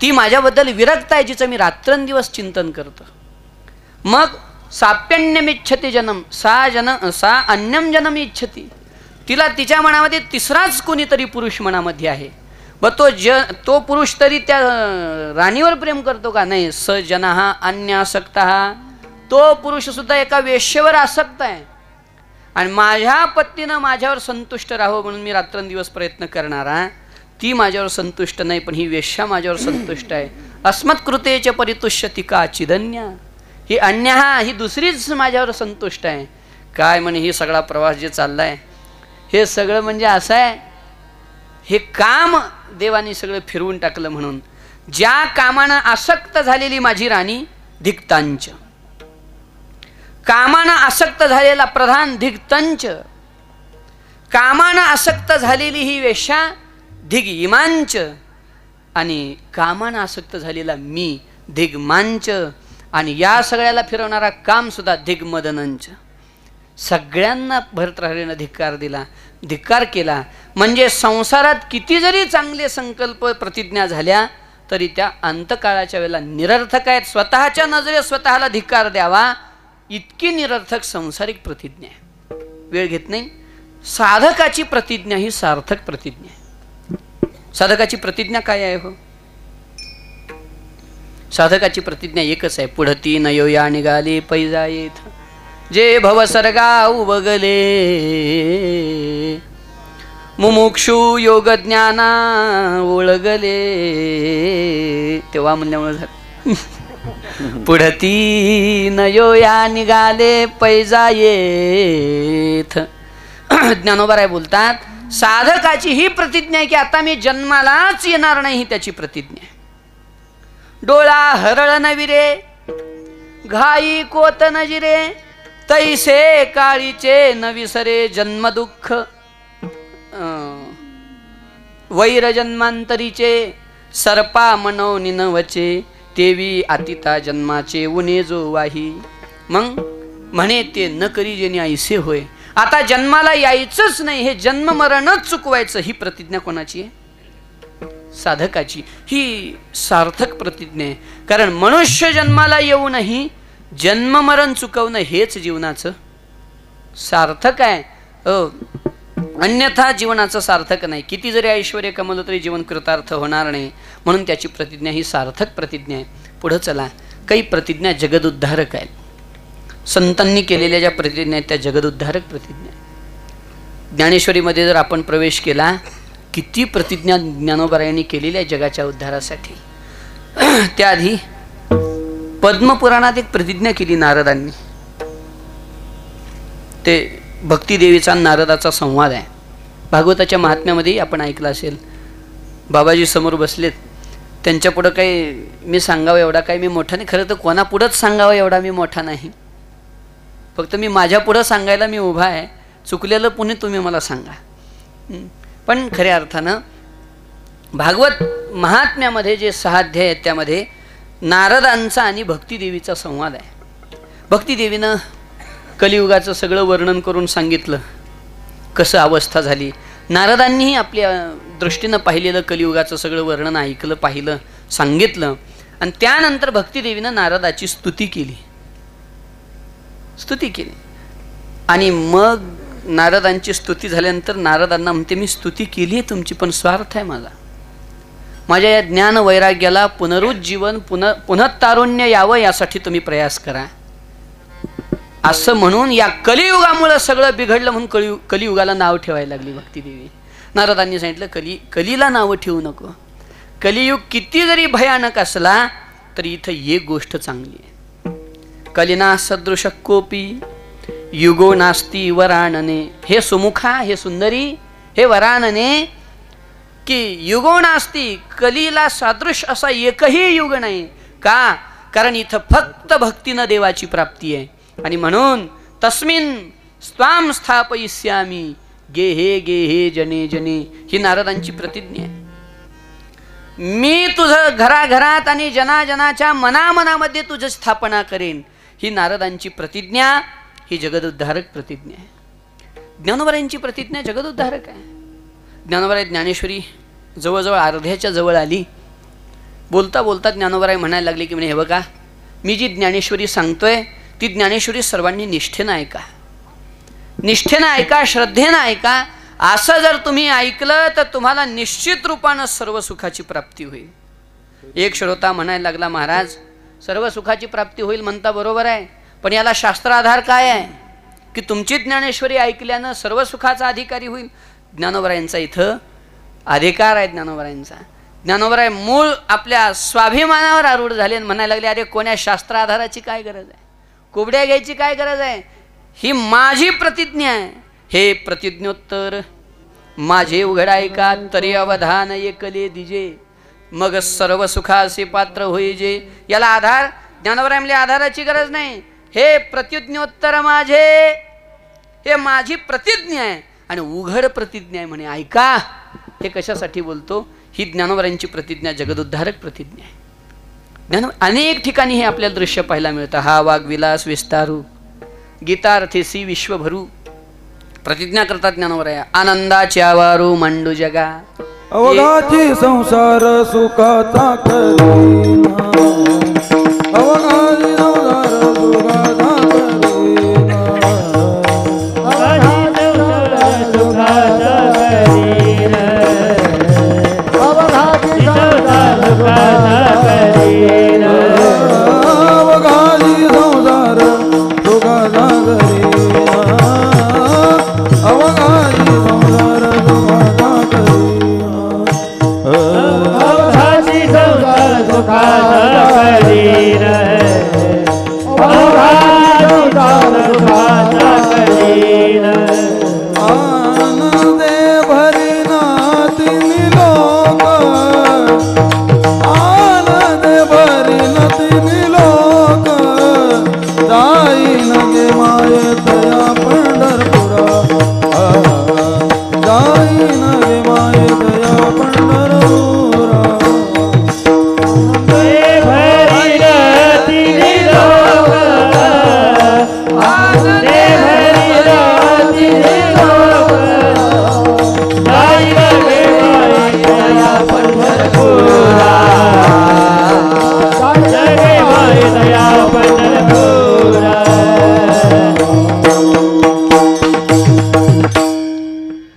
Speaker 1: ती माझ्याबद्दल विरक्त आहे, जिचं मी रात्रंदिवस चिंतन करतो. मग साप्यण्यमिच्छति जनम, सा अन्यम जनम इच्छति. तिला तिच्या मनामध्ये तिसराच कोणीतरी पुरुष मनामध्ये आहे. व तो पुरुष तरी त्या राणीवर प्रेम करतो का? नाही. स जनः अन्यासक्तः. तो पुरुष सुद्धा एका वेश्येवर आसक्त आहे. आणि माझ्या पत्नीनं माझ्यावर संतुष्ट राहावं म्हणून मी रात्रंदिवस प्रयत्न करणारा, ती माझ्यावर संतुष्ट नाही, पण ही वेश्या माझ्यावर संतुष्ट आहे. अस्मत्कृतेच परितुष्यति काचिदन्या. ही अन्यहा, ही दुसरीच माझ्यावर संतुष्ट आहे. काय म्हणे, ही सगळा प्रवास जे चाललाय हे सगळं म्हणजे असं आहे, हे काम देवानी सगळं फिरवून टाकलं. म्हणून ज्या कामानं आसक्त झालेली माझी राणी धिक्तांच, कामानं आसक्त झालेला प्रधान धिक्तंच, कामानं आसक्त झालेली ही वेश्या धिग इमांच, आणि कामानं आसक्त झालेला मी धिगमांच, आणि या सगळ्याला फिरवणारा काम सुद्धा धिगमदनंच. सगळ्यांना भर्तृहरीनं धिक्कार दिला, धिक्कार केला. म्हणजे संसारात किती जरी चांगले संकल्प प्रतिज्ञा झाल्या तरी त्या अंतकाळाच्या वेळेला निरर्थक आहेत. स्वतःच्या नजरेत स्वतःला धिक्कार द्यावा इतकी निरर्थक संसारिक प्रतिज्ञा आहे. वेळ घेत नाही. साधकाची प्रतिज्ञा ही सार्थक प्रतिज्ञा आहे. साधकाची प्रतिज्ञा काय आहे हो? साधकाची प्रतिज्ञा एकच आहे, पुढती नयोया निघाले पैजा येथ, जे भवसर्गा उबगले मुमुक्षु योग ज्ञाना ओळगले. तेव्हा म्हणल्यामुळे झालं. पुढती नयोया निघाले पैजा येथ. ज्ञानोबा बोलतात, साधकाची ही प्रतिज्ञा आहे की आता मी जन्मालाच येणार नाही, ही त्याची प्रतिज्ञा आहे. डोळा हरळ नविरे घाई कोत नजिरे, तैसे काळीचे न विसरे जन्मदुःख, वैर जन्मांतरीचे सर्पा मनो निनवचे, तेवी आतिता जन्माचे उणे जो वाही. मग म्हणे ते न करी जेणे ऐसे होय. आता जन्माला यायचंच नाही, हे जन्म मरणच चुकवायचं, ही प्रतिज्ञा कोणाची आहे? साधकाची. ही सार्थक प्रतिज्ञा आहे. कारण मनुष्य जन्माला येऊनही जन्म मरण चुकवणं हेच जीवनाचं सार्थक आहे. अन्यथा जीवनाचं सार्थक नाही. किती जरी ऐश्वर्य कमवलं तरी जीवन कृतार्थ होणार नाही. म्हणून त्याची प्रतिज्ञा ही सार्थक प्रतिज्ञा आहे. पुढं चला, काही प्रतिज्ञा जगदुद्धारक आहेत. संतांनी केलेल्या ज्या प्रतिज्ञा आहेत त्या जगदुद्धारक प्रतिज्ञा आहेत. ज्ञानेश्वरीमध्ये जर आपण प्रवेश केला, किती प्रतिज्ञा ज्ञानोबारायांनी केलेल्या आहे जगाच्या उद्धारासाठी. त्याआधी पद्मपुराणात एक प्रतिज्ञा केली नारदांनी. ते भक्तिदेवीचा नारदाचा संवाद आहे. भागवताच्या महात्म्यामध्ये आपण ऐकलं असेल. बाबाजी समोर बसलेत, त्यांच्या पुढं काही मी सांगावं एवढा काही मी मोठा नाही. खरं तर कोणापुढंच सांगावं एवढा मी मोठा नाही. फक्त मी माझ्या पुढं सांगायला मी उभा आहे. चुकलेलं पुणे तुम्ही मला सांगा. पण खऱ्या अर्थानं भागवत महात्म्यामध्ये जे 6 अध्याय आहेत त्यामध्ये नारदांचा आणि भक्तिदेवीचा संवाद आहे. भक्तिदेवीनं कलियुगाचं सगळं वर्णन करून सांगितलं, कसं अवस्था झाली. नारदांनीही आपल्या दृष्टीनं पाहिलेलं कलियुगाचं सगळं वर्णन ऐकलं, पाहिलं, सांगितलं. आणि त्यानंतर भक्तिदेवीनं नारदाची स्तुती केली. आणि मग नारदांची स्तुती झाल्यानंतर नारदांना म्हणते, मी स्तुती केली आहे तुमची, पण स्वार्थ आहे माझ्या या ज्ञान वैराग्याला पुनरुज्जीवन पुनःतारुण्य यावं यासाठी तुम्ही प्रयास करा. असं म्हणून या कलियुगामुळं सगळं बिघडलं म्हणून कलियुगाला नाव ठेवायला लागली भक्तिदेवी. नारदांनी सांगितलं, कलीला नावं ठेवू नको. कलियुग किती जरी भयानक असला तरी इथं एक गोष्ट चांगली आहे. कलिना सदृश कोपी युगो नास्ती वरानने. हे सुमुखा, हे सुंदरी, हे वरानने, की युगो नास्ती, कलीला सदृश असा एकही युग नाही. का? कारण इथं फक्त भक्तीनं देवाची प्राप्ती आहे. आणि म्हणून तस्मिन स्वाम स्थापयिष्यामी गेहे गेहे जने जने, ही नारदांची प्रतिज्ञा आहे. मी तुझं घराघरात आणि जनाजनाच्या मनामनामध्ये तुझं स्थापना करेन. ही नारदांची प्रतिज्ञा, ही जगदुद्धारक प्रतिज्ञा आहे. ज्ञानोबारायांची प्रतिज्ञा जगदुद्धारक आहे. ज्ञानोबाराय ज्ञानेश्वरी जवळजवळ अर्ध्याच्या जवळ आली. बोलता बोलता ज्ञानोबाराय म्हणायला लागले की म्हणे, हे बघा, मी जी ज्ञानेश्वरी सांगतोय ती ज्ञानेश्वरी सर्वांनी निष्ठेनं ऐका, निष्ठेनं ऐका, श्रद्धेनं ऐका. असं जर तुम्ही ऐकलं तर तुम्हाला निश्चित रूपानं सर्व सुखाची प्राप्ती होईल. एक श्रोता म्हणायला लागला, महाराज सर्व सुखाची प्राप्ती होईल म्हणता बरोबर आहे, पण याला शास्त्राधार काय आहे की तुमची ज्ञानेश्वरी ऐकल्यानं सर्व सुखाचा अधिकारी होईल? ज्ञानोबारायांचा इथं अधिकार आहे. ज्ञानोबाराय मूळ आपल्या स्वाभिमानावर आरूढ झाले आणि म्हणायला लागले, अरे कोण्या शास्त्राधाराची काय गरज आहे, कोबड्या घ्यायची काय गरज आहे, ही माझी प्रतिज्ञा आहे. हे प्रतिज्ञोत्तर माझे उघड ऐका, तरी अवधान एकले दिजे, मग सर्व सुखाचे पात्र होईजे. याला आधार, ज्ञानोबाराय म्हणले आधाराची गरज नाही. हे प्रतिज्ञोत्तर माझे, हे माझी प्रतिज्ञा आहे आणि उघड प्रतिज्ञा आहे म्हणे, ऐका. हे कशासाठी बोलतो? ही ज्ञानोबारायांची प्रतिज्ञा जगदुद्धारक प्रतिज्ञा आहे. अनेक ठिकाणी हे आपल्याला दृश्य पाहायला मिळतं. हा वाग्विलास विस्तारू, गीतार्थेसी विश्वभरू. प्रतिज्ञा करतात ज्ञानोबाराय, आनंदाच्या वारू मांडू जगा,
Speaker 2: अवघाची संसार सुखाचा करीना, अवघाची संसार सुखाचा करीना, अवघाची संसार सुखाचा करीना, अवघाची संसार सुखाचा करीना, अवघाची संसार सुखाचा करीना, अवघाची संसार सुखाचा आनंदे भरिना तिन्ही लोक, आनंदे भरिना तिन्ही लोक, जाईन गे मायेतया पंढरपुरा, जाईन गे मायेतया पंढरपुरा.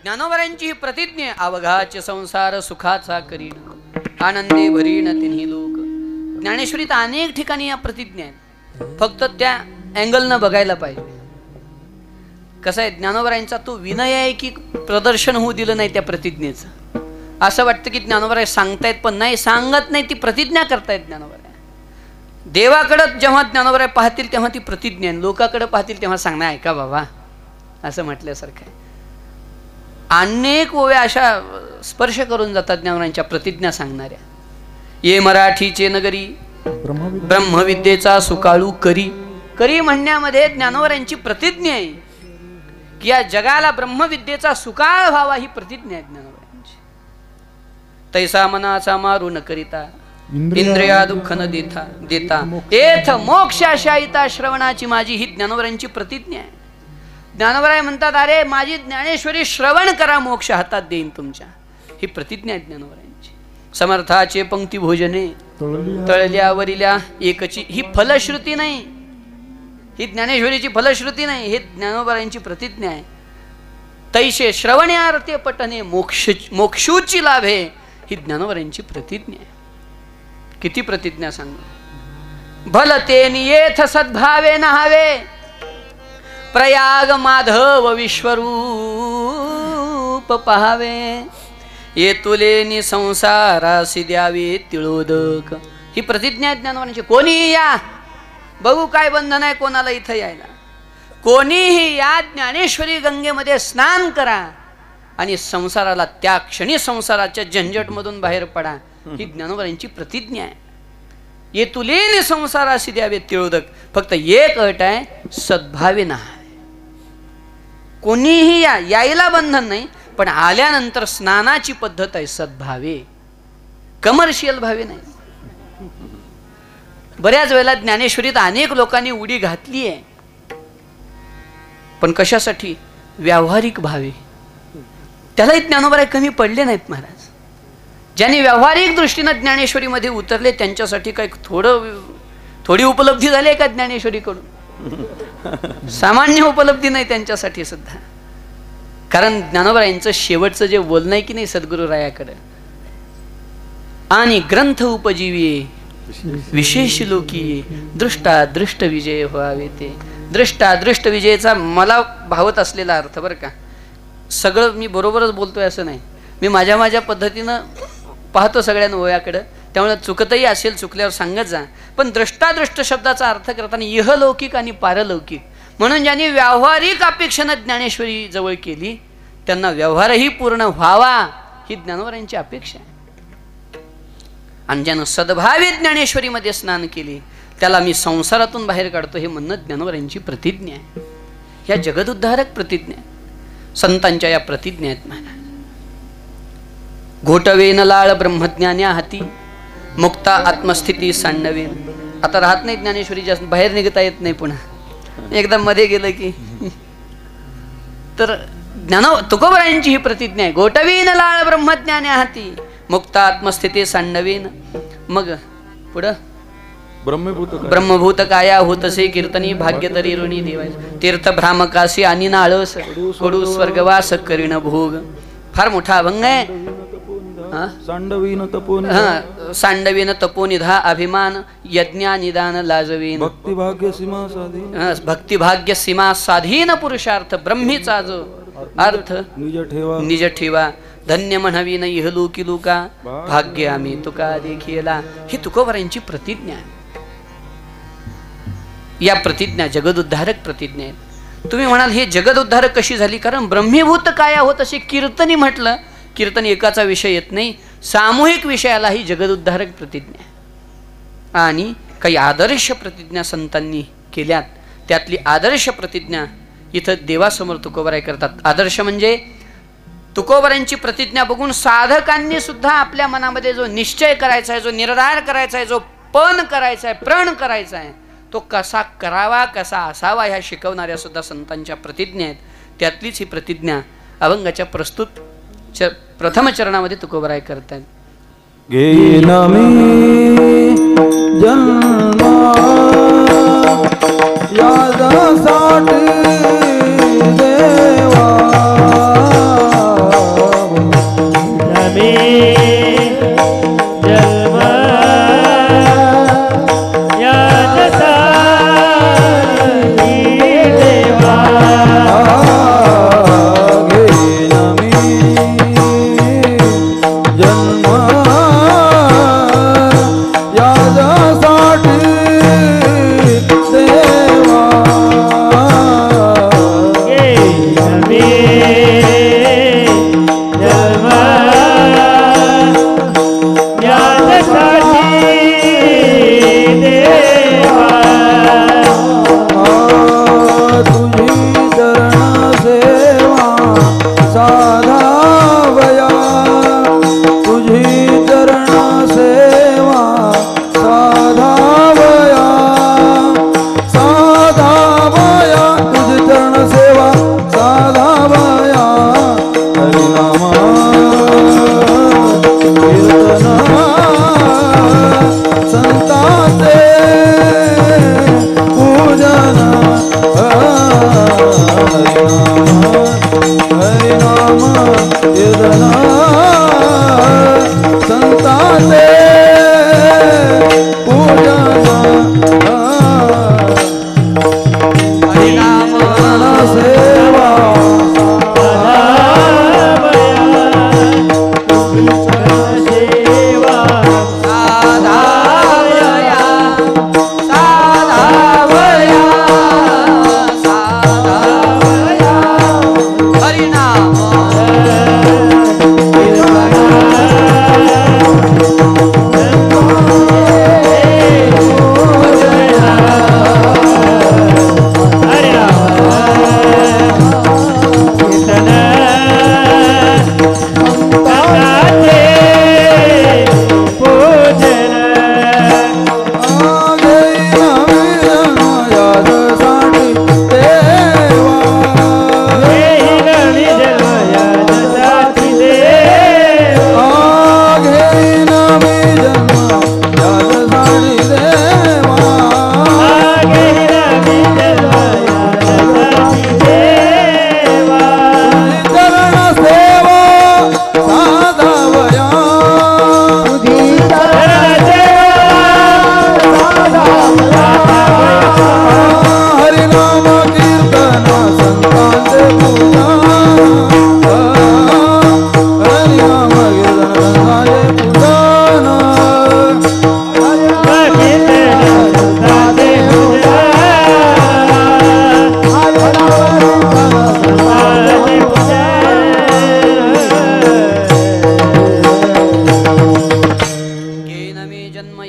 Speaker 1: ज्ञानोबारायांची प्रतिज्ञा, अवघाचे संसार सुखाचा करीन, आनंदे भरीन तिन्ही लोक. ज्ञानेश्वरीत अनेक ठिकाणी या प्रतिज्ञा आहेत, फक्त त्या अँगलनं बघायला पाहिजे. कसं आहे, ज्ञानोबरायांचा तो विनय आहे की प्रदर्शन होऊ दिलं नाही त्या प्रतिज्ञेचं. असं वाटतं की ज्ञानोबराय सांगतायत, पण नाही, सांगत नाही, ती प्रतिज्ञा करतायत ज्ञानोबराय. देवाकडं जेव्हा ज्ञानोबराय पाहतील तेव्हा ती प्रतिज्ञा आहे, लोकांकडे पाहतील तेव्हा सांगणार ऐका बाबा, असं म्हटल्यासारखं आहे. अनेक ओव्या अशा स्पर्श करून जातात ज्ञानोबरायांच्या प्रतिज्ञा सांगणाऱ्या. ये मराठीचे नगरी ब्रह्मविद्येचा सुकाळू करी. करी म्हणण्यामध्ये ज्ञानोबरायांची प्रतिज्ञा आहे की या जगाला ब्रह्मविद्येचा सुकाळ व्हावा, ही प्रतिज्ञा आहे ज्ञानोबरायांची. तैसा मनाचा मारू न करिता इंद्रिया दुःख न देता एथ मोक्षाशायिता श्रवणाची माझी, ही ज्ञानोबरायांची प्रतिज्ञा आहे. ज्ञानोबराय म्हणतात अरे माझी ज्ञानेश्वरी श्रवण करा, मोक्ष हातात देईन तुमच्या, ही प्रतिज्ञा आहे ज्ञानोबरायांची. समर्थाचे पंक्ती भोजने तळल्यावरिल्या एकची, ही फलश्रुती नाही, ही ज्ञानेश्वरीची फलश्रुती नाही, हे ज्ञानोबरायांची प्रतिज्ञा आहे. तैसे श्रवण्यार्थे पटने मोक्षूची लाभे, ही ज्ञानोबरायांची प्रतिज्ञा आहे. किती प्रतिज्ञा सांग. भलते नियेथ सद्भावे नहावे प्रयाग माधव विश्वरूप पहावे. ये तुले संसारासी द्यावे तिळोदक, ही प्रतिज्ञा आहे ज्ञानोबरायांची. कोणीही या, बघू काय बंधन आहे कोणाला इथं यायला. कोणीही या, ज्ञानेश्वरी गंगेमध्ये स्नान करा आणि संसाराला त्या क्षणी संसाराच्या झंझटमधून बाहेर पडा, ही ज्ञानोबरायांची प्रतिज्ञा आहे. ये तुले संसारासी द्यावे तिळोदक, फक्त एक अट आहे, सद्भावे नहावे. कोणीही या, यायला बंधन नाही, पण आल्यानंतर स्नानाची पद्धत आहे सद्भावे, कमर्शियल भावे नाही. बऱ्याच वेळेला ज्ञानेश्वरीत अनेक लोकांनी उडी घातली आहे, पण कशासाठी? व्यावहारिक भावे. त्यालाही ज्ञानोबराय कमी पडले नाहीत महाराज. ज्यांनी व्यावहारिक दृष्टीनं ज्ञानेश्वरीमध्ये उतरले त्यांच्यासाठी काही थोडी उपलब्धी झाली आहे का ज्ञानेश्वरीकडून? सामान्य उपलब्धी नाही त्यांच्यासाठी सुद्धा. कारण ज्ञानोबरायांचं शेवटचं जे बोलणं आहे की नाही सद्गुरू रायाकडे, आणि ग्रंथ उपजीवी विशेष लोकी दृष्टा दृष्ट विजय व्हावे. ते दृष्टा दृष्ट विजयचा मला भावत असलेला अर्थ बरं का. सगळं मी बरोबरच बोलतोय असं नाही, मी माझ्या पद्धतीनं पाहतो सगळ्या ओव्याकडं, त्यामुळे चुकतही असेल, चुकल्यावर सांगत जा. पण दृष्टादृष्ट शब्दाचा अर्थ करताना इहलौकिक आणि पारलौकिक म्हणून ज्यांनी व्यावहारिक अपेक्षेनं ज्ञानेश्वरी जवळ केली त्यांना व्यवहारही पूर्ण व्हावा, ही ज्ञानोबरायांची अपेक्षा आहे. आणि ज्यानं सद्भावी ज्ञानेश्वरीमध्ये स्नान केले त्याला मी संसारातून बाहेर काढतो, हे म्हणणं ज्ञानोबरायांची प्रतिज्ञा आहे. ह्या जगदुद्धारक प्रतिज्ञा संतांच्या या प्रतिज्ञा आहेत महाराज. घोटवेन लाळ ब्रह्मज्ञान्या हाती मुक्ता आत्मस्थिती सांडवेन. आता राहत नाही ज्ञानेश्वरी, जास्त बाहेर निघता येत नाही पुन्हा, एकदा मध्ये गेलं की. तर तुकोबरायांची ही प्रतिज्ञा आहे, घोटवीन लाळ ब्रह्मज्ञान्या हाती मुक्ता आत्मस्थिती सांडवेन. मग पुढं ब्रह्मभूत काया होतसे कीर्तनी भाग्य तरी ऋणी देवाय तीर्थ भ्रामकाशी आणि नाळस कडू स्वर्गवास करीण भोग. फार मोठा अभंग आहे. सांडवीन तपोनिधा अभिमान यज्ञा निदान लाजवीन भक्तिभाग्य सीमा साधीन पुरुषार्थ ब्रह्मीचा जो अर्थ निज ठेवा धन्य म्हणवीन इहलोकी लोका भाग्य आम्ही तुका देखीला. ही तुकोबरायांची प्रतिज्ञा आहे. या प्रतिज्ञा जगदुद्धारक प्रतिज्ञा आहेत. तुम्ही म्हणाल हे जगदुद्धारक कशी झाली? कारण ब्रह्मीभूत काया होत असे कीर्तनी म्हटलं, कीर्तन एकाचा विषय येत नाही, सामूहिक विषयाला ही जगदुद्धारक प्रतिज्ञा. आणि काही आदर्श प्रतिज्ञा संतांनी केल्यात, त्यातली आदर्श प्रतिज्ञा इथं देवासमोर तुकोबराय करतात. आदर्श म्हणजे तुकोबरायांची प्रतिज्ञा बघून साधकांनी सुद्धा आपल्या मनामध्ये जो निश्चय करायचा आहे, जो निर्धार करायचा आहे, जो पण करायचा आहे, प्रण करायचा आहे, तो कसा करावा, कसा असावा, ह्या शिकवणाऱ्या सुद्धा संतांच्या प्रतिज्ञा आहेत. त्यातलीच ही प्रतिज्ञा अभंगाच्या प्रस्तुत प्रथम चरणामध्ये तुकोबराय करतात.
Speaker 2: घेईन मी जन्मा यासाठी देवा
Speaker 3: यासाठी देवा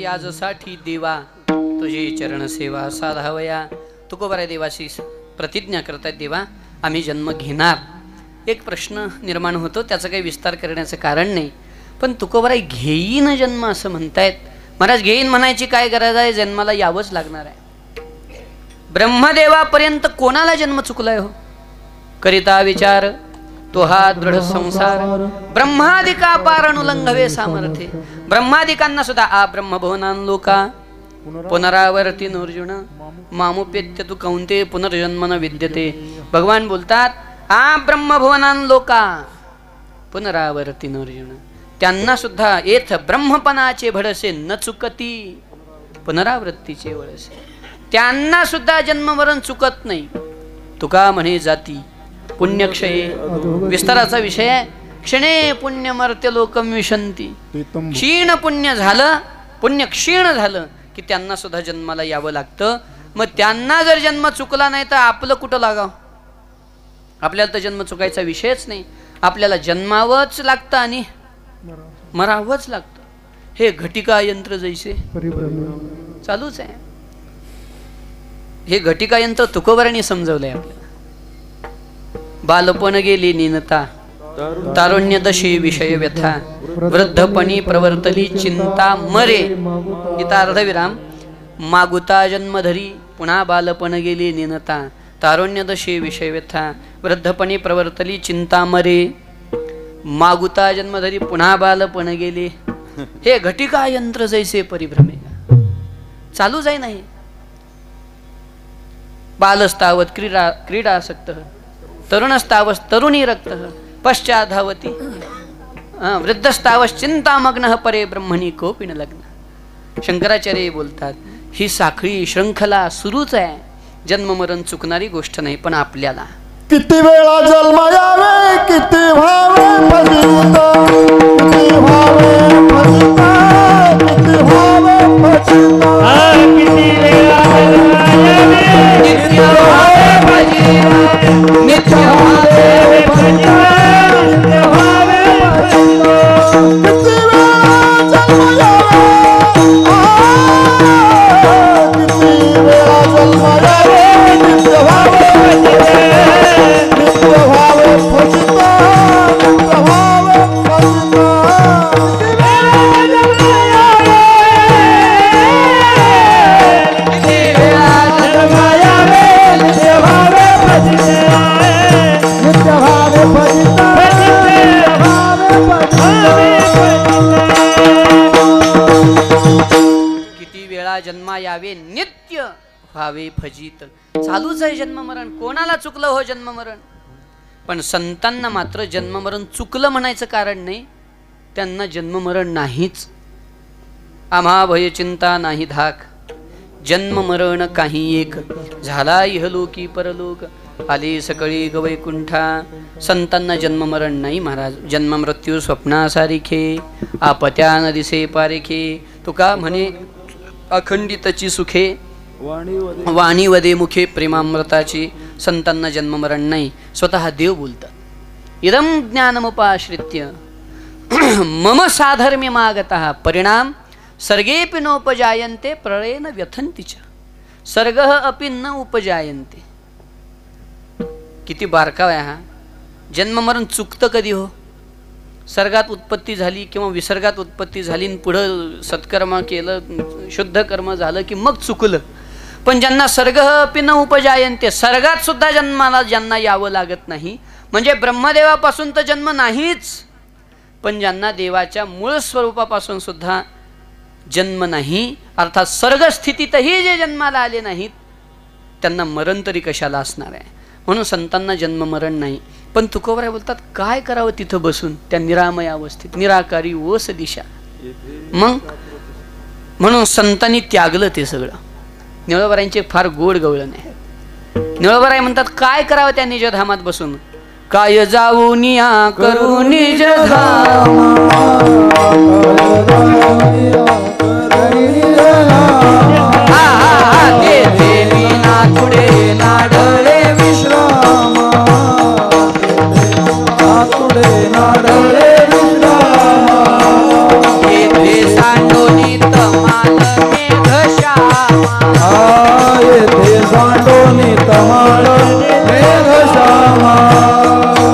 Speaker 1: याजसाठी देवा तुझी चरण सेवा साधावया. तुकोबाराय देवाशी प्रतिज्ञा करतायत, देवा आम्ही जन्म घेणार. एक प्रश्न निर्माण होतो, त्याचा काही विस्तार करण्याचं कारण नाही, पण तुकोबाराय घेईन जन्म असं म्हणतायत. महाराज घेईन म्हणायची काय गरज आहे, जन्माला यावंच लागणार आहे. ब्रह्मदेवापर्यंत कोणाला जन्म चुकलाय हो? करिता विचार तो हा दृढ संसार ब्रह्मादिका पार अनुलंघवे सामर्थ्य. ब्रह्मादिकांना सुद्धा आ ब्रह्मभवनान लोका पुनरावर्ती अर्जुन मामुपेत्य तू कौंते पुनर्जन्म न विद्यते. भगवान बोलतात आ ब्रह्मभवनान लोका पुनरावर्ती अर्जुन, त्यांना सुद्धा येथ ब्रह्मपणाचे भडसे न चुकती पुनरावृत्तीचे वळसे. त्यांना सुद्धा जन्ममरण चुकत नाही. तुका म्हणे जाती पुण्यक्षये, विस्ताराचा विषय आहे. क्षणे पुण्य मर्त्य लोकम विशंती. क्षीण पुण्य झालं, पुण्य क्षीण झालं की त्यांना सुद्धा जन्माला यावं लागतं. मग त्यांना जर जन्म चुकला नाही तर आपलं कुठं लागाव? आपल्याला तर जन्म चुकायचा विषयच नाही. आपल्याला जन्मावंच लागतं आणि मरावंच लागतं. हे घटिका यंत्र जैसे चालूच आहे. हे घटिका यंत्र तुकोबारांनी समजवलंय आपल्याला. बालपण गेली निनता तारुण्य दशी विषय व्यथा, वृद्धपणी प्रवर्तली चिंता मरे. गीता अर्धविराम. मागुता जन्मधरी पुन्हा बालपण गेली निनता, तारुण्य दशी विषय व्यथा, वृद्धपणी प्रवर्तली चिंता मरे. मागुता जन्मधरी पुन्हा बालपण गेले. हे घटिका यंत्र जैसे परिभ्रमे चालूच आहे. नाही बालस्तावत क्रीडासक्त, तरुणस्तावस तरुणी रक्त, पश्चाधावती वृद्धस्तावस चिंतामग्न परे ब्रह्मणी कोपिन लग्न. शंकराचार्य बोलतात ही साखळी श्रृंखला सुरूच आहे. जन्ममरण चुकणारी गोष्ट नाही. पण आपल्याला
Speaker 3: किती वेळा जन्म यावे, किती व्हावे फजित, किती व्हावे फजित, किती व्हावे फजित, किती वेळा जन्म यावे,
Speaker 1: नित्य व्हावे फजित, नित्य व्हावे फजित,
Speaker 3: नित्य व्हावे फजित, किती वेळा जन्म यावे, किती वेळा जन्म यावे, नित्य व्हावे फजित, नित्य व्हावे फजित, नित्य व्हावे फजित, किती वेळा जन्म यावे, नित्य व्हावे फजित, नित्य व्हावे फजित, नित्य व्हावे फजित.
Speaker 1: किती वेळा जन्मा यावे नित्य व्हावे फजित. चालूच आहे जन्ममरण. कोणाला चुकलं हो जन्ममरण? पण संतांना मात्र जन्ममरण चुकलं म्हणायचं कारण नाही. त्यांना जन्ममरण नाहीच. आम्हा भय चिंता नाही धाक, जन्ममरण काही एक, झाला इहलोकी परलोक, आली सकळी गवैकुंठा. संतांना जन्ममरण नाही महाराज. जन्ममृत्यू स्वप्नासारिखे, आपत्या दिसे पारेखे. तुका म्हणे अखंडितची सुखे, वाणी वदे मुखे प्रेमामृताची. संतांना जन्ममरण नाही. स्वतः देव बोलतात इदम ज्ञानमुपाश्रित्य मम साधर्म्य मागतः परिणाम सर्गेपि नोपजायन्ते प्रलयेन व्यथन्ति च. सर्गः अपि न उपजायन्ते. किती बारकाव आहे हा. जन्ममरण चुकतं कधी हो? सर्गात उत्पत्ती झाली किंवा विसर्गात उत्पत्ती झाली, पुढं सत्कर्म केलं, शुद्ध कर्म झालं की मग चुकलं. पण ज्यांना सर्ग अपि न उपजायन्ते, सर्गात सुद्धा जन्माला ज्यांना यावं लागत नाही, म्हणजे ब्रह्मदेवापासून तर जन्म नाहीच, पण ज्यांना देवाच्या मूळ स्वरूपापासून सुद्धा जन्म नाही, अर्थात सर्गस्थितीतही जे जन्माला आले नाहीत, त्यांना मरण तरी कशाला असणार आहे. म्हणून संतांना जन्म मरण नाही. पण तुकोबाराय बोलतात काय करावं तिथं बसून त्या निरामय अवस्थेत, निराकारी ओस दिशा. मग म्हणून संतांनी त्यागलं ते सगळं. निळोबारायांचे फार गोड गवळण आहे. निळोबाराय म्हणतात काय करावं त्या निजधामात बसून. काय जाऊ निया करू निजधाम, नाथुडे नाडळे विश्राम, नाथुडे नाडळे विश्राम, येथे सांडोनी तमाल
Speaker 2: येथे सांडोनी तमाळ मेघश्यामा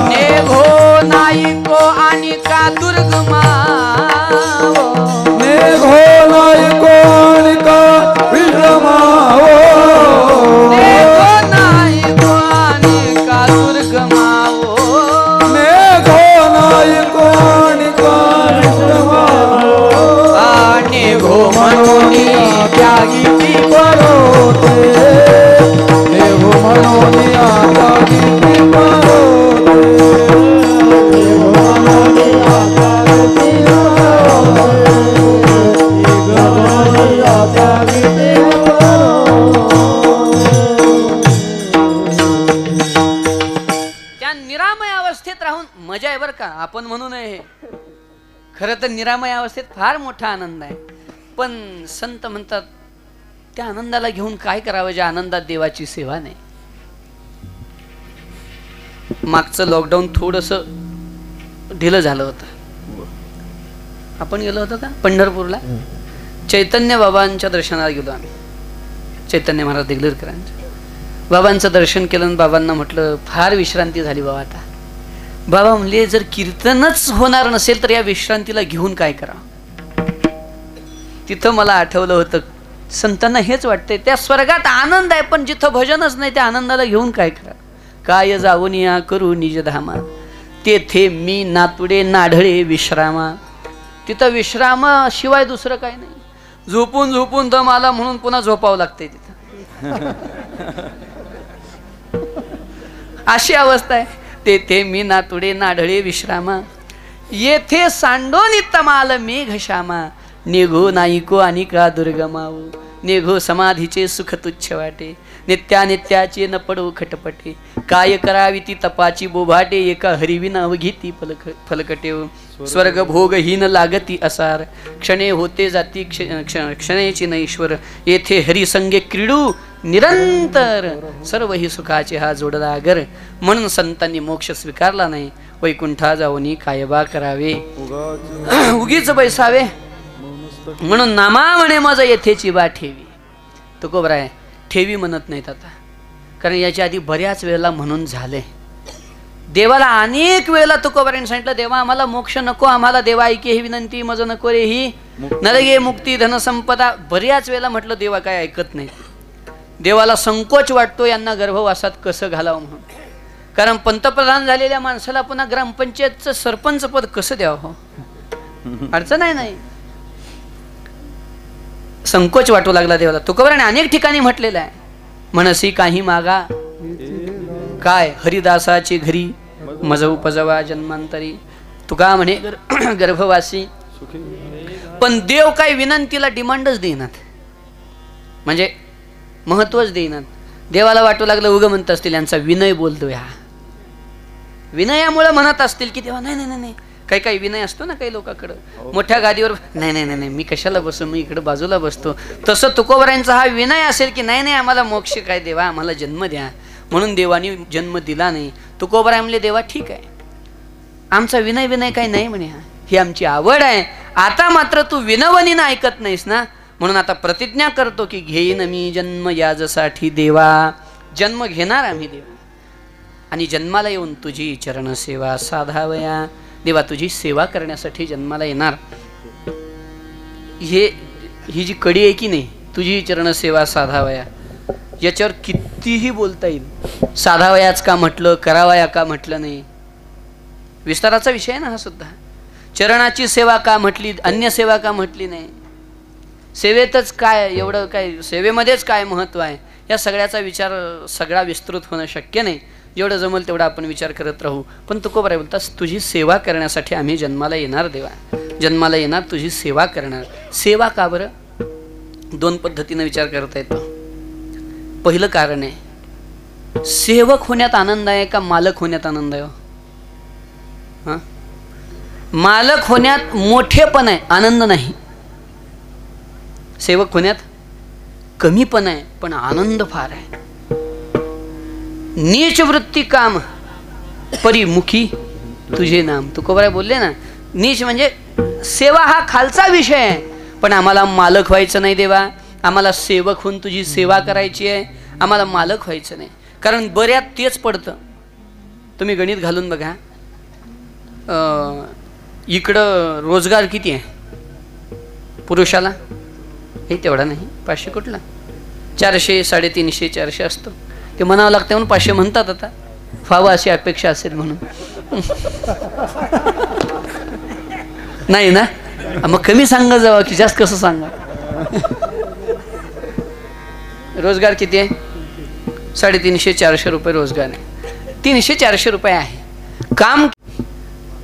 Speaker 1: नेघो नाईको आणि का दुर्गमा
Speaker 2: मेघो नायको आणि का विश्रमा
Speaker 1: नेघो नाईको आणि का दुर्गमा
Speaker 2: मेघो नायको आणि का विश्रमा
Speaker 1: नेघो म्हणून
Speaker 2: त्यागी ती परोते देव म्हणून त्यागी ती परोते देव म्हणून त्यागी ती
Speaker 1: त्या निरामय अवस्थेत राहून मजा आहे बरं का. आपण म्हणू नये हे खरं तर निरामय अवस्थेत फार मोठा आनंद आहे, पण संत म्हणतात त्या आनंदाला घेऊन काय करावं ज्या आनंदात देवाची सेवा नाही. मागचं लॉकडाऊन थोडस ढिलं झालं होतं. आपण गेलो होतो का पंढरपूरला? चैतन्य बाबांच्या दर्शनाला गेलो आम्ही, चैतन्य महाराज देगलूरकरांच्या. बाबांचं दर्शन केलं आणि बाबांना म्हटलं फार विश्रांती झाली बाबा आता. बाबा म्हणले जर कीर्तनच होणार नसेल तर या विश्रांतीला घेऊन काय करावं. तिथं मला आठवलं होतं संतांना हेच वाटतंय त्या स्वर्गात आनंद आहे, पण जिथं भजनच नाही त्या आनंदाला घेऊन काय करा. काय जाऊन या करू निज धामा तेथे मी नातुडे नाढळे विश्रामा. तिथं विश्रामाशिवाय दुसरं काय नाही. झोपून झोपून दम आला म्हणून पुन्हा झोपावं लागतंय तिथं. अशी अवस्था आहे. तेथे मी नातुडे नाढळे विश्रामा येथे सांडोनी तमाल मेघश्यामा. निघो नाईको आणि का दुर्गमाऊ निघो समाधीचे सुख तुच्छ वाटे. नित्यानित्याचे न पडो खटपटे काय करावी ती तपाची बोभाटे. एका हरिविना अवघिती फलकटे स्वर्ग भोगहीन लागती असार. क्षणे होते जाती क्षणेची नैश्वर येथे हरिसंगे क्रीडू निरंतर. सर्व ही सुखाचे हा जोडला आगर म्हणून संतांनी मोक्ष स्वीकारला नाही. वैकुंठा जाऊनी कायबा करावे उगीच बैसावे म्हणून नामा म्हणे माझा येथेची बा ठेवी. तुकोबराय ठेवी म्हणत नाहीत आता, कारण याच्या आधी बऱ्याच वेळेला म्हणून झाले. देवाला अनेक वेळेला तुकोबराने सांगितलं देवा आम्हाला मोक्ष नको, आम्हाला देवा ऐके ही विनंती मज नको रे ही नरगे मुक्ती धनसंपदा. बऱ्याच वेळेला म्हटलं देवा काय ऐकत नाही. देवाला संकोच वाटतो यांना गर्भवासात कसं घालावं म्हणून, कारण पंतप्रधान झालेल्या माणसाला पुन्हा ग्रामपंचायतचं सरपंच पद कसं द्यावं. हो अडचण आहे नाही. संकोच वाटू लागला देवाला. तुकोबराने अनेक ठिकाणी म्हटलेलं आहे म्हणसी काही मागा काय हरिदासाची घरी मज उपजवा जन्मांतरी. तुका म्हणे गर्भवासी, पण देव काय विनंतीला डिमांडच देईनात, म्हणजे महत्वच देईनात. देवाला वाटू लागलं उग म्हणत असतील यांचा विनय बोलतोय हा. विनयामुळे म्हणत असतील की देवा नाही नाही नाही. काही काही विनय असतो ना काही लोकांकडं, मोठ्या गादीवर नाही नाही नाही मी कशाला बसू, मी इकडे बाजूला बसतो. तसं तुकोबरायांचा हा विनय असेल की नाही नाही आम्हाला मोक्ष काय देवा, आम्हाला जन्म द्या. म्हणून देवानी जन्म दिला नाही. तुकोबराय म्हणले देवा ठीक आहे आमचा विनय विनय काही नाही म्हणे, ही आमची आवड आहे. आता मात्र तू विनवणीनं ऐकत नाहीस ना, म्हणून आता प्रतिज्ञा करतो की घेईन मी जन्म याजसाठी देवा. जन्म घेणार आम्ही देवा आणि जन्माला येऊन तुझी चरण सेवा साधावया. देवा तुझी सेवा करण्यासाठी जन्माला येणार. ही जी कडी आहे की नाही तुझी चरण सेवा साधावया, याच्यावर कितीही बोलता येईल. साधावयाच का म्हटलं, करावया का म्हटलं नाही, विस्ताराचा विषय आहे ना हा सुद्धा. चरणाची सेवा का म्हटली, अन्य सेवा का म्हटली नाही, सेवेतच काय एवढं काय, सेवेमध्येच काय महत्व आहे, या सगळ्याचा विचार सगळा विस्तृत होणं शक्य नाही. जेवढं जमल तेवढा आपण विचार करत राहू. पण तुकोबराय बोलतास तुझी सेवा करण्यासाठी आम्ही जन्माला येणार देवा, जन्माला येणार तुझी सेवा करणार. सेवा का बरं? दोन पद्धतीने विचार करता येतो. पहिलं कारण आहे सेवक होण्यात आनंद आहे का मालक होण्यात आनंद आहे. हा मालक होण्यात मोठेपण आहे, आनंद नाही. सेवक होण्यात कमीपण आहे पण आनंद फार आहे. नीच वृत्ती काम परिमुखी तुझे नाम. तुकोबराय बोलले ना, नीच म्हणजे सेवा हा खालचा विषय आहे, पण आम्हाला मालक व्हायचं नाही देवा, आम्हाला सेवक होऊन तुझी सेवा करायची आहे, आम्हाला मालक व्हायचं नाही. कारण बऱ्यात तेच पडतं. तुम्ही गणित घालून बघा, इकडं रोजगार किती आहे पुरुषाला? हे तेवढा नाही, 500 कुठला, 400 350 400 असतो. ते म्हणावं लागतं म्हणून 500 म्हणतात. आता व्हावं अशी अपेक्षा असेल म्हणून. नाही ना, मग कमी सांगा जावं की जास्त कसं सांगा. रोजगार किती आहे? 350 400 रुपये रोजगार आहे. 300 400 रुपये आहे. काम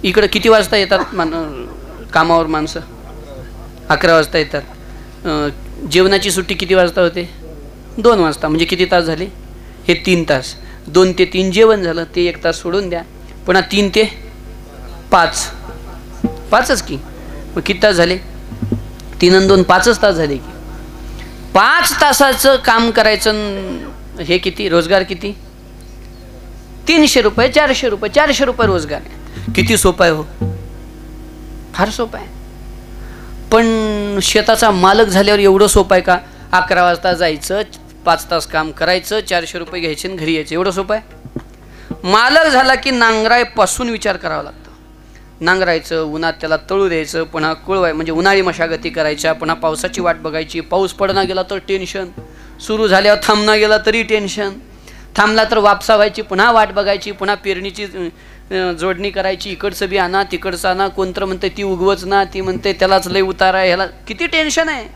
Speaker 1: इकडं किती वाजता येतात कामावर माणसं? 11 वाजता येतात. जेवणाची सुट्टी किती वाजता होते? 2 वाजता. म्हणजे किती तास झाले? हे 3 तास. 2 ते 3 जेवण झालं, ते 1 तास सोडून द्या. पुन्हा 3 ते 5 5च की. मग किती तास झाले? 3 आणि 2 5च तास झाले की. 5 तासाचं काम करायचं. हे किती रोजगार? किती? 300 रुपये 400 रुपये 400 रुपये रोजगार आहे. किती सोपं आहे हो, फार सोपं आहे. पण शेताचा मालक झाल्यावर एवढं सोपं आहे का? 11 वाजता जायचं, 5 तास काम करायचं, 400 रुपये घ्यायचे आणि घरी यायचं, एवढं सोपं आहे? मालक झाला की नांगरायपासून विचार करावा लागतो. नांगरायचं, उन्हात त्याला तळू द्यायचं, पुन्हा कुळवाय म्हणजे उन्हाळी मशागती करायच्या, पुन्हा पावसाची वाट बघायची. पाऊस पडना गेला तर टेन्शन, सुरू झाल्यावर थांबना गेला तरी टेन्शन, थांबला तर वापसा व्हायची, पुन्हा वाट बघायची, पुन्हा पेरणीची जोडणी करायची. इकडचं बी आणा, तिकडचं आणा. कोणतं म्हणते ती उगवच ना, ती म्हणते त्यालाच लय उतार आहे, ह्याला किती टेन्शन आहे.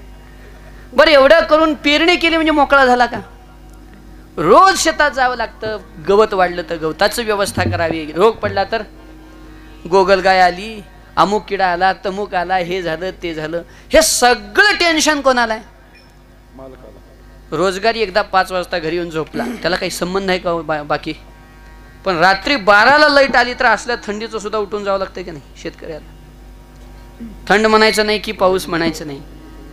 Speaker 1: बरं एवढं करून पेरणी केली म्हणजे मोकळा झाला का? रोज शेतात जावं लागतं. गवत वाढलं तर गवताची व्यवस्था करावी, रोग पडला तर गोगलगाय आली, अमुक किडा आला, तमुक आला, हे झालं ते झालं. हे सगळं टेन्शन कोणाला आहे? रोजगारी एकदा 5 वाजता घरी येऊन झोपला, त्याला काही संबंध आहे का बाकी? पण रात्री 12ला लाईट आली तर असल्या थंडीचं सुद्धा उठून जावं लागतं की नाही शेतकऱ्याला? थंड म्हणायचं नाही की पाऊस म्हणायचं नाही.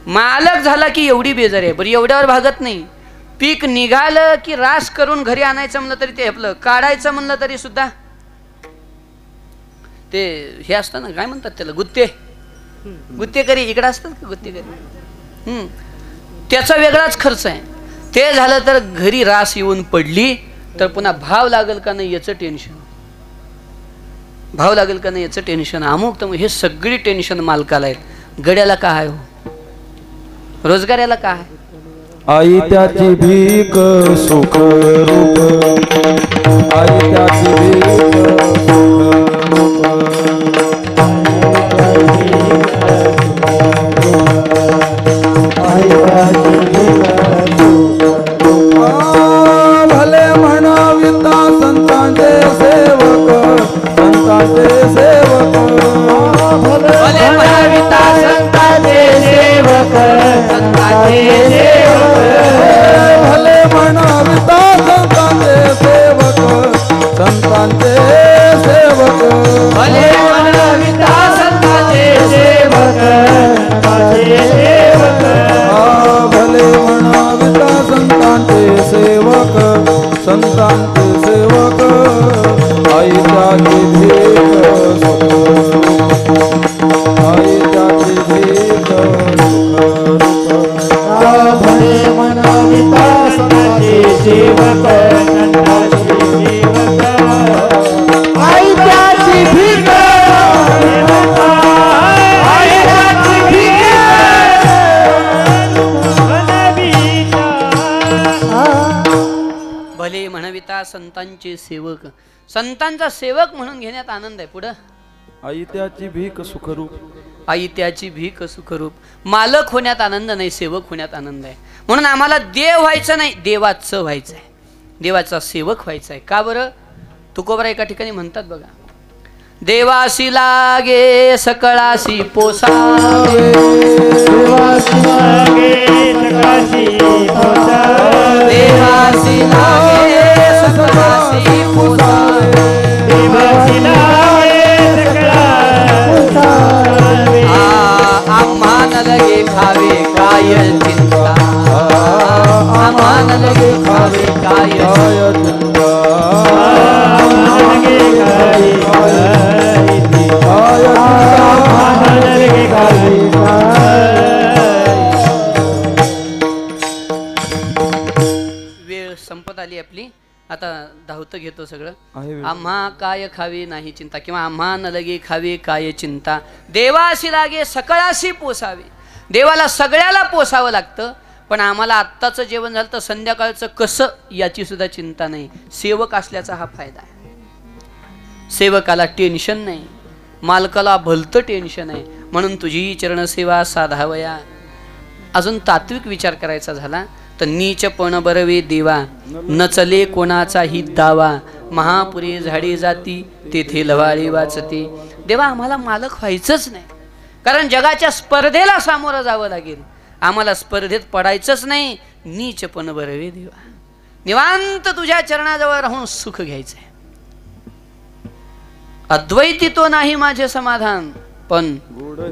Speaker 1: मालक झाला की एवढी बेजारी आहे. बरं एवढ्यावर भागत नाही. पीक निघालं की रास करून घरी आणायचं म्हणलं तरी ते आपलं, काढायचं म्हणलं तरी सुद्धा ते हे असतं ना, काय म्हणतात त्याला, गुत्तेकरी इकडे असतात का गुत्तेकरी? त्याचा वेगळाच खर्च आहे. ते झालं तर घरी रास येऊन पडली तर पुन्हा भाव लागेल का नाही याचं टेन्शन, भाव लागेल का नाही याचं टेन्शन. अमुक तर हे सगळी टेन्शन मालकाला आहेत. गड्याला काय आहे हो? रोजगाराला काय आहे?
Speaker 2: आई त्याची भीक सुख रूप, आई त्याची भीक भले म्हणाविता संतांचे सेवक, संतांचे सेवक.
Speaker 3: भले म्हणाविता संतांचे सेवक, संतांचे सेवक.
Speaker 2: भले म्हणाविता संतांचे सेवक, संतांचे सेवक.
Speaker 3: भले म्हणाविता संतांचे सेवक, संतांचे सेवक.
Speaker 2: भले म्हणाविता संतांचे सेवक, संतांचे सेवक. आई त्याची भीक सुख रूप, आई त्याची भीक सुख रूप.
Speaker 3: भले म्हणाविता संतांचे सेवक, संतांचे सेवक. आई त्याची भीक सेवक, आई त्याची भीक
Speaker 1: भले म्हणविता संतांचे सेवक. संतांचा सेवक म्हणून घेण्यात आनंद आहे. पुढं
Speaker 2: आई त्याची भीक सुखरूप,
Speaker 1: आई त्याची भीक सुखरूप. मालक होण्यात आनंद नाही, सेवक होण्यात आनंद आहे. म्हणून आम्हाला देव व्हायचं नाही, देवाचं व्हायचं आहे, देवाचा सेवक व्हायचा आहे. का बरं? तुकोबरा एका ठिकाणी म्हणतात बघा, देवासी लागे सकळासी पोसावे,
Speaker 3: देवासी लागे सकळासी पोसावे,
Speaker 1: देवासी लागे सकळासी पोसावे,
Speaker 3: देवासी लागे सकळासी पोसावे.
Speaker 1: आम्हाला लगे खावे काय चिंता, आम्हाला लगे खावे काय
Speaker 2: चिंता.
Speaker 1: आता धावतं घेतो सगळं.
Speaker 2: आहे
Speaker 1: आम्हा काय खावे नाही चिंता, किंवा आम्हा न लगे खावे काय चिंता, देवाशी लागे सकळाशी पोसावे. देवाला सगळ्याला पोसावं लागतं, पण आम्हाला आत्ताचं जेवण झालं तर संध्याकाळचं कसं याची सुद्धा चिंता नाही. सेवक असल्याचा हा फायदा आहे. सेवकाला टेन्शन नाही, मालकाला भलतं टेन्शन आहे. म्हणून तुझी चरणसेवा साधावया. अजून तात्विक विचार करायचा झाला तर नीचपण बरवे देवा, न चले कोणाचाही दावा, महापुरे झाडे जाती तेथे लवाळी वाचते. देवा आम्हाला मालक व्हायचंच नाही, कारण जगाच्या स्पर्धेला सामोरं जावं लागेल. आम्हाला स्पर्धेत पडायचंच नाही. नीचपण बरवे देवा, निवांत तुझ्या चरणाजवळ राहून सुख घ्यायचंय. अद्वैती तो नाही माझे समाधान, पण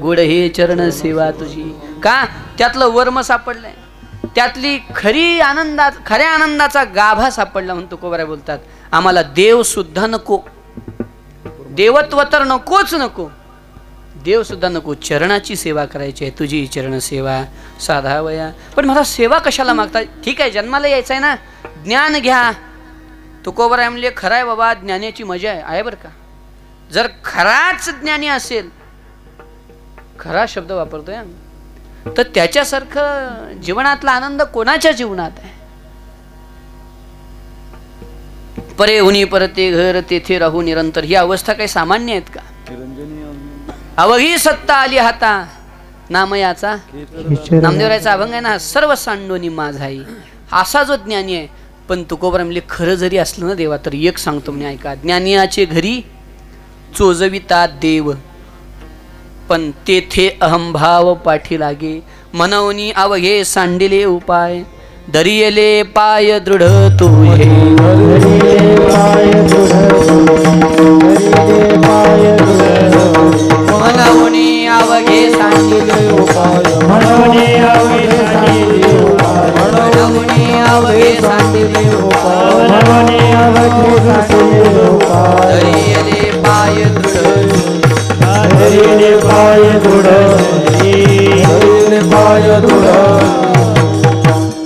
Speaker 1: गुड हे चरण सेवा तुझी. का त्यातलं वर्म सापडलंय, त्यातली खऱ्या आनंदाचा गाभा सापडला म्हणून तुकोबाराय बोलतात. आम्हाला देव सुद्धा नको, देवत्व तर नकोच नको, देव सुद्धा नको, चरणाची सेवा करायची आहे. तुझी चरण सेवा साधावया. पण मला सेवा कशाला मागता? ठीक आहे, जन्माला यायचं आहे ना, ज्ञान घ्या. तुकोबाराय म्हणले खरं आहे बाबा, ज्ञानाची मजा आहे बरं का. जर खराच ज्ञानी असेल, खरा शब्द वापरतोय, तर त्याच्यासारखं जीवनातला आनंद कोणाच्या जीवनात आहे? परे हुनी परते घर तेथे राहू निरंतर, ही अवस्था काही सामान्य आहेत का? अवघी सत्ता आली हाता नामयाचा. नामदेवरायचा अभंग आहे ना, सर्व सांडोनी माझाई. असा जो ज्ञानी आहे. पण तुकोबाराय म्हणले खरं जरी असलं ना देवा, तर एक सांगतो म्हणे ऐका, ज्ञानियाचे घरी चोजविता देव, पण तेथे अहंभाव पाठी लागे. मनवनी अवघे सांडिले उपाय, दरियले पाय दृढ तुझे. मनवनी अवघे सांडिले उपाय, मनवनी अवघे सांडिले उपाय, मनवनी अवघे सांडिले उपाय, मनवनी अवघे सांडिले उपाय, दरियले पाय दृढ, दरियले पाय दृढ, दरियले पाय दृढ.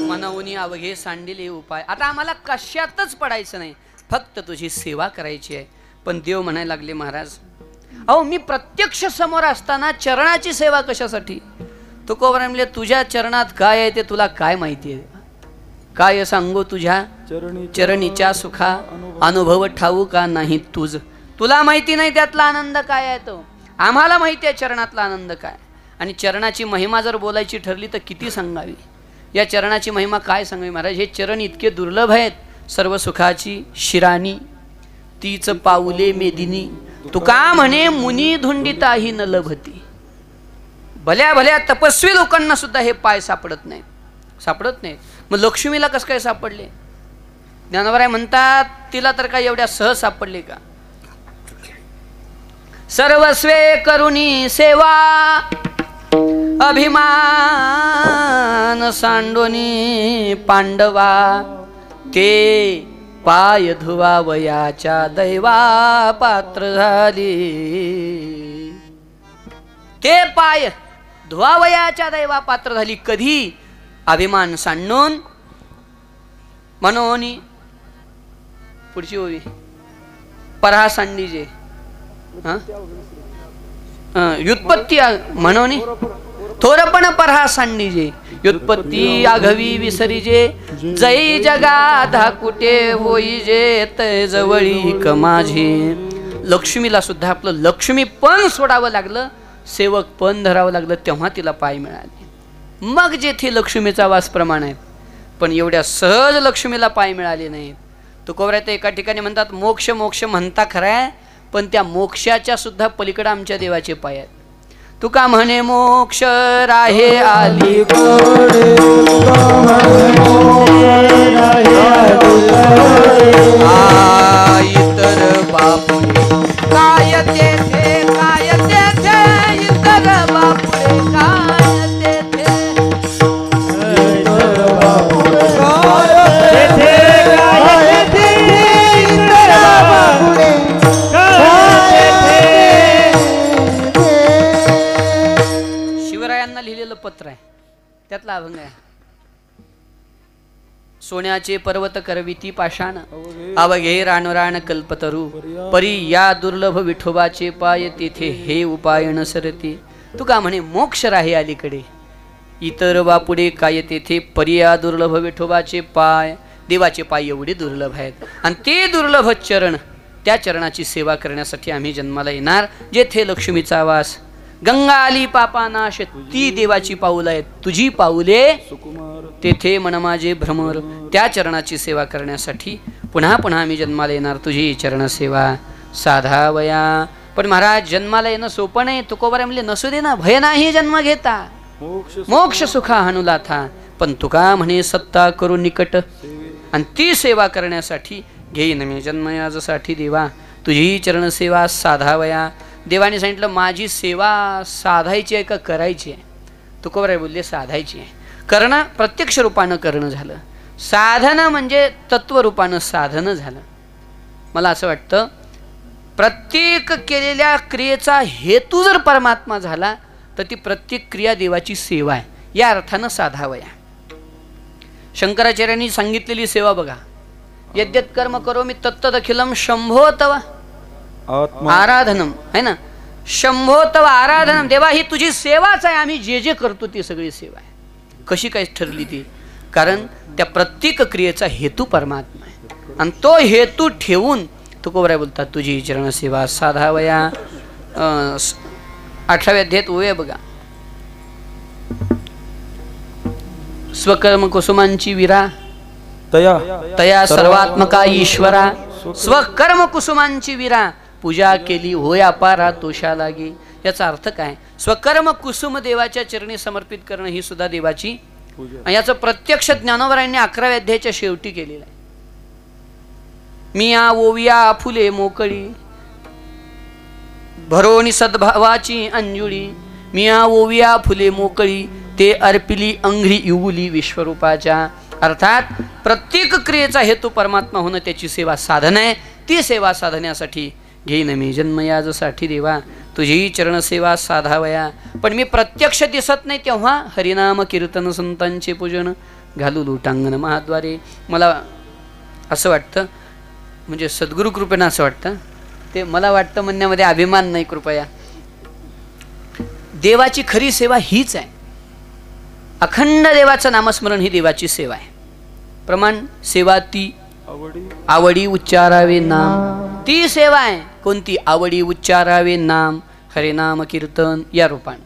Speaker 1: मनवनी अवघे सांडिले उपाय. आता आम्हाला कशातच पडायचं नाही, फक्त तुझी सेवा करायची आहे. पण देव म्हणायला लागले महाराज, अहो मी प्रत्यक्ष समोर असताना चरणाची सेवा कशासाठी? तुकोबाराय म्हणले तुझ्या चरणात काय आहे ते तुला काय माहिती आहे? काय सांगू तुझ्या चरणीच्या सुखा अनुभव ठाऊ का नाही तुझ. तुला माहिती नाही त्यातला आनंद काय आहे तो, आम्हाला माहिती आहे चरणातला आनंद काय. आणि चरणाची महिमा जर बोलायची ठरली तर किती सांगावी. या चरणाची महिमा काय सांगावी महाराज. हे चरण इतके दुर्लभ आहेत, सर्व सुखाची शिराणी तीच पाऊले मेदिनी. तुका म्हणे मुनी धुंडिताही न लभती. भल्या भल्या तपस्वी लोकांना सुद्धा हे पाय सापडत नाहीत. मग लक्ष्मीला कसं काय सापडले? ज्ञानोबाराय म्हणतात तिला तर काय एवढ्या सहज सापडले का? सर्वस्वे करुणी सेवा, अभिमान सांडोनी पांडवा. ते पाय धुवावयाच्या दैवा पात्र झाली. ते पाय धुवावयाच्या दैवा पात्र झाली. कधी? अभिमान सांडून. म्हणून पुढची ओवी परहा सांडीजे, व्युत्पत्ती म्हणून थोरपण परहा सांडीजे, व्युत्पत्ती आघवी विसरीजे. जै जगा कुठे होईजे तै जवळी कमाझे. लक्ष्मीला सुद्धा आपलं लक्ष्मी पण सोडावं लागलं, सेवक पण धरावं लागलं, तेव्हा तिला पाय मिळाले. मग जेथे लक्ष्मीचा वास प्रमाण आहे, पण एवढ्या सहज लक्ष्मीला पाय मिळाले नाहीत. तुकोबाराय तर एका ठिकाणी म्हणतात मोक्ष मोक्ष म्हणता खरं आहे, पण त्या मोक्षाच्या सुद्धा पलीकडे आमच्या देवाचे पाय आहेत. तुका म्हणे मोक्ष राहे आली इतर बापुरे काय तेथे, काय तेथे इतर बापुरे काय तेथे, इतर बापुरे काय तेथे, इतर बापुरे काय तेथे. शिवरायांना लिहिलेलं पत्र आहे, त्यातला अभंग आहे. सोन्याचे पर्वत करविती पाषाण अवघे रानरान कल्पतरू परी या दुर्लभ विठोबाचे पाय तेथे हे उपाय न सरते. तुका म्हणे मोक्ष राही अलीकडे इतर बापुडे काय तेथे परी या दुर्लभ विठोबाचे पाय. देवाचे पाय एवढे दुर्लभ आहेत आणि ते दुर्लभ चरण, त्या चरणाची सेवा करण्यासाठी आम्ही जन्माला येणार. जेथे लक्ष्मीचा वास, गंगा आली पापानाश, ती देवाची पाऊल आहेत. तुझी पाऊले तेथे मन माझे भ्रमर. त्या चरणाची सेवा करण्यासाठी पुन्हा पुन्हा आम्ही जन्माला येणार. तुझी चरण सेवा साधावया. पण महाराज जन्माला येणं सोपं नाही. तुकोबाराय म्हणले नसू दे ना, भय नाही जन्म घेता, मोक्ष सुखा हनुला था. पण तुका म्हणे सत्ता करू निकट, आणि ती सेवा करण्यासाठी घेईन मी जन्म यासाठी देवा तुझी चरण सेवा साधावया. देवाने सांगितलं माझी सेवा साधायची आहे का करायची आहे? तुकोबाराय बोलले साधायची आहे. करणं प्रत्यक्ष रूपानं करणं झालं, साधनं म्हणजे तत्वरूपानं साधनं झालं. मला असं वाटतं प्रत्येक केलेल्या क्रियेचा हेतू जर परमात्मा झाला तर ती प्रत्येक क्रिया देवाची सेवा आहे. या अर्थानं साधावया. शंकराचार्यांनी सांगितलेली सेवा बघा, यद्यत कर्म करोमि तत्तदखिलम शंभो तव आराधनम, है ना. शंभो तव आराधनम. देवा ही तुझी सेवाच आहे. आम्ही जे जे करतो ती सगळी सेवा आहे. कशी काय ठरली ती? कारण त्या प्रत्येक क्रियेचा हेतू परमात्मा आहे आणि तो हेतू ठेवून तुकोबाराय बोलतात तुझी चरण सेवा साधावया. 18व्या अध्यायात ओवे बघा, स्वकर्म कुसुमांची विरा तया सर्वात्मका ईश्वरा. स्वकर्म कुसुमांची विरा पूजा केली होय अपारा तोषा लागे. याचा अर्थ काय? स्वकर्म कुसुम देवाच्या चरणी समर्पित करणं ही सुद्धा देवाची. याचं प्रत्यक्ष ज्ञानोबरायांनी 11व्या अध्यायाच्या शेवटी केलेलं आहे. मिया ओविया फुले मोकळी भरोणी सद्भावाची अंजुळी. मिया ओविया फुले मोकळी ते अर्पिली अंघ्री इवुली विश्वरूपाच्या. अर्थात प्रत्येक क्रियेचा हेतू परमात्मा होणं त्याची सेवा साधन आहे. ती सेवा साधण्यासाठी घेईन मी जन्म याजसाठी देवा तुझी चरण सेवा साधावया. पण मी प्रत्यक्ष दिसत नाही तेव्हा हरिनाम कीर्तन संतांचे पूजन घालू लुटांगण महाद्वारे. मला असं वाटतं, म्हणजे सद्गुरु कृपेनं असं वाटतं, ते मला वाटतं म्हणण्यामध्ये अभिमान नाही कृपया. देवाची खरी सेवा हीच आहे. अखंड देवाचं नामस्मरण ही देवाची सेवा आहे. प्रमाण सेवा ती आवडी उच्चारावे नाम. ती सेवा आहे कोणती? आवडी उच्चारावे नाम, हरिनाम कीर्तन या रूपाने.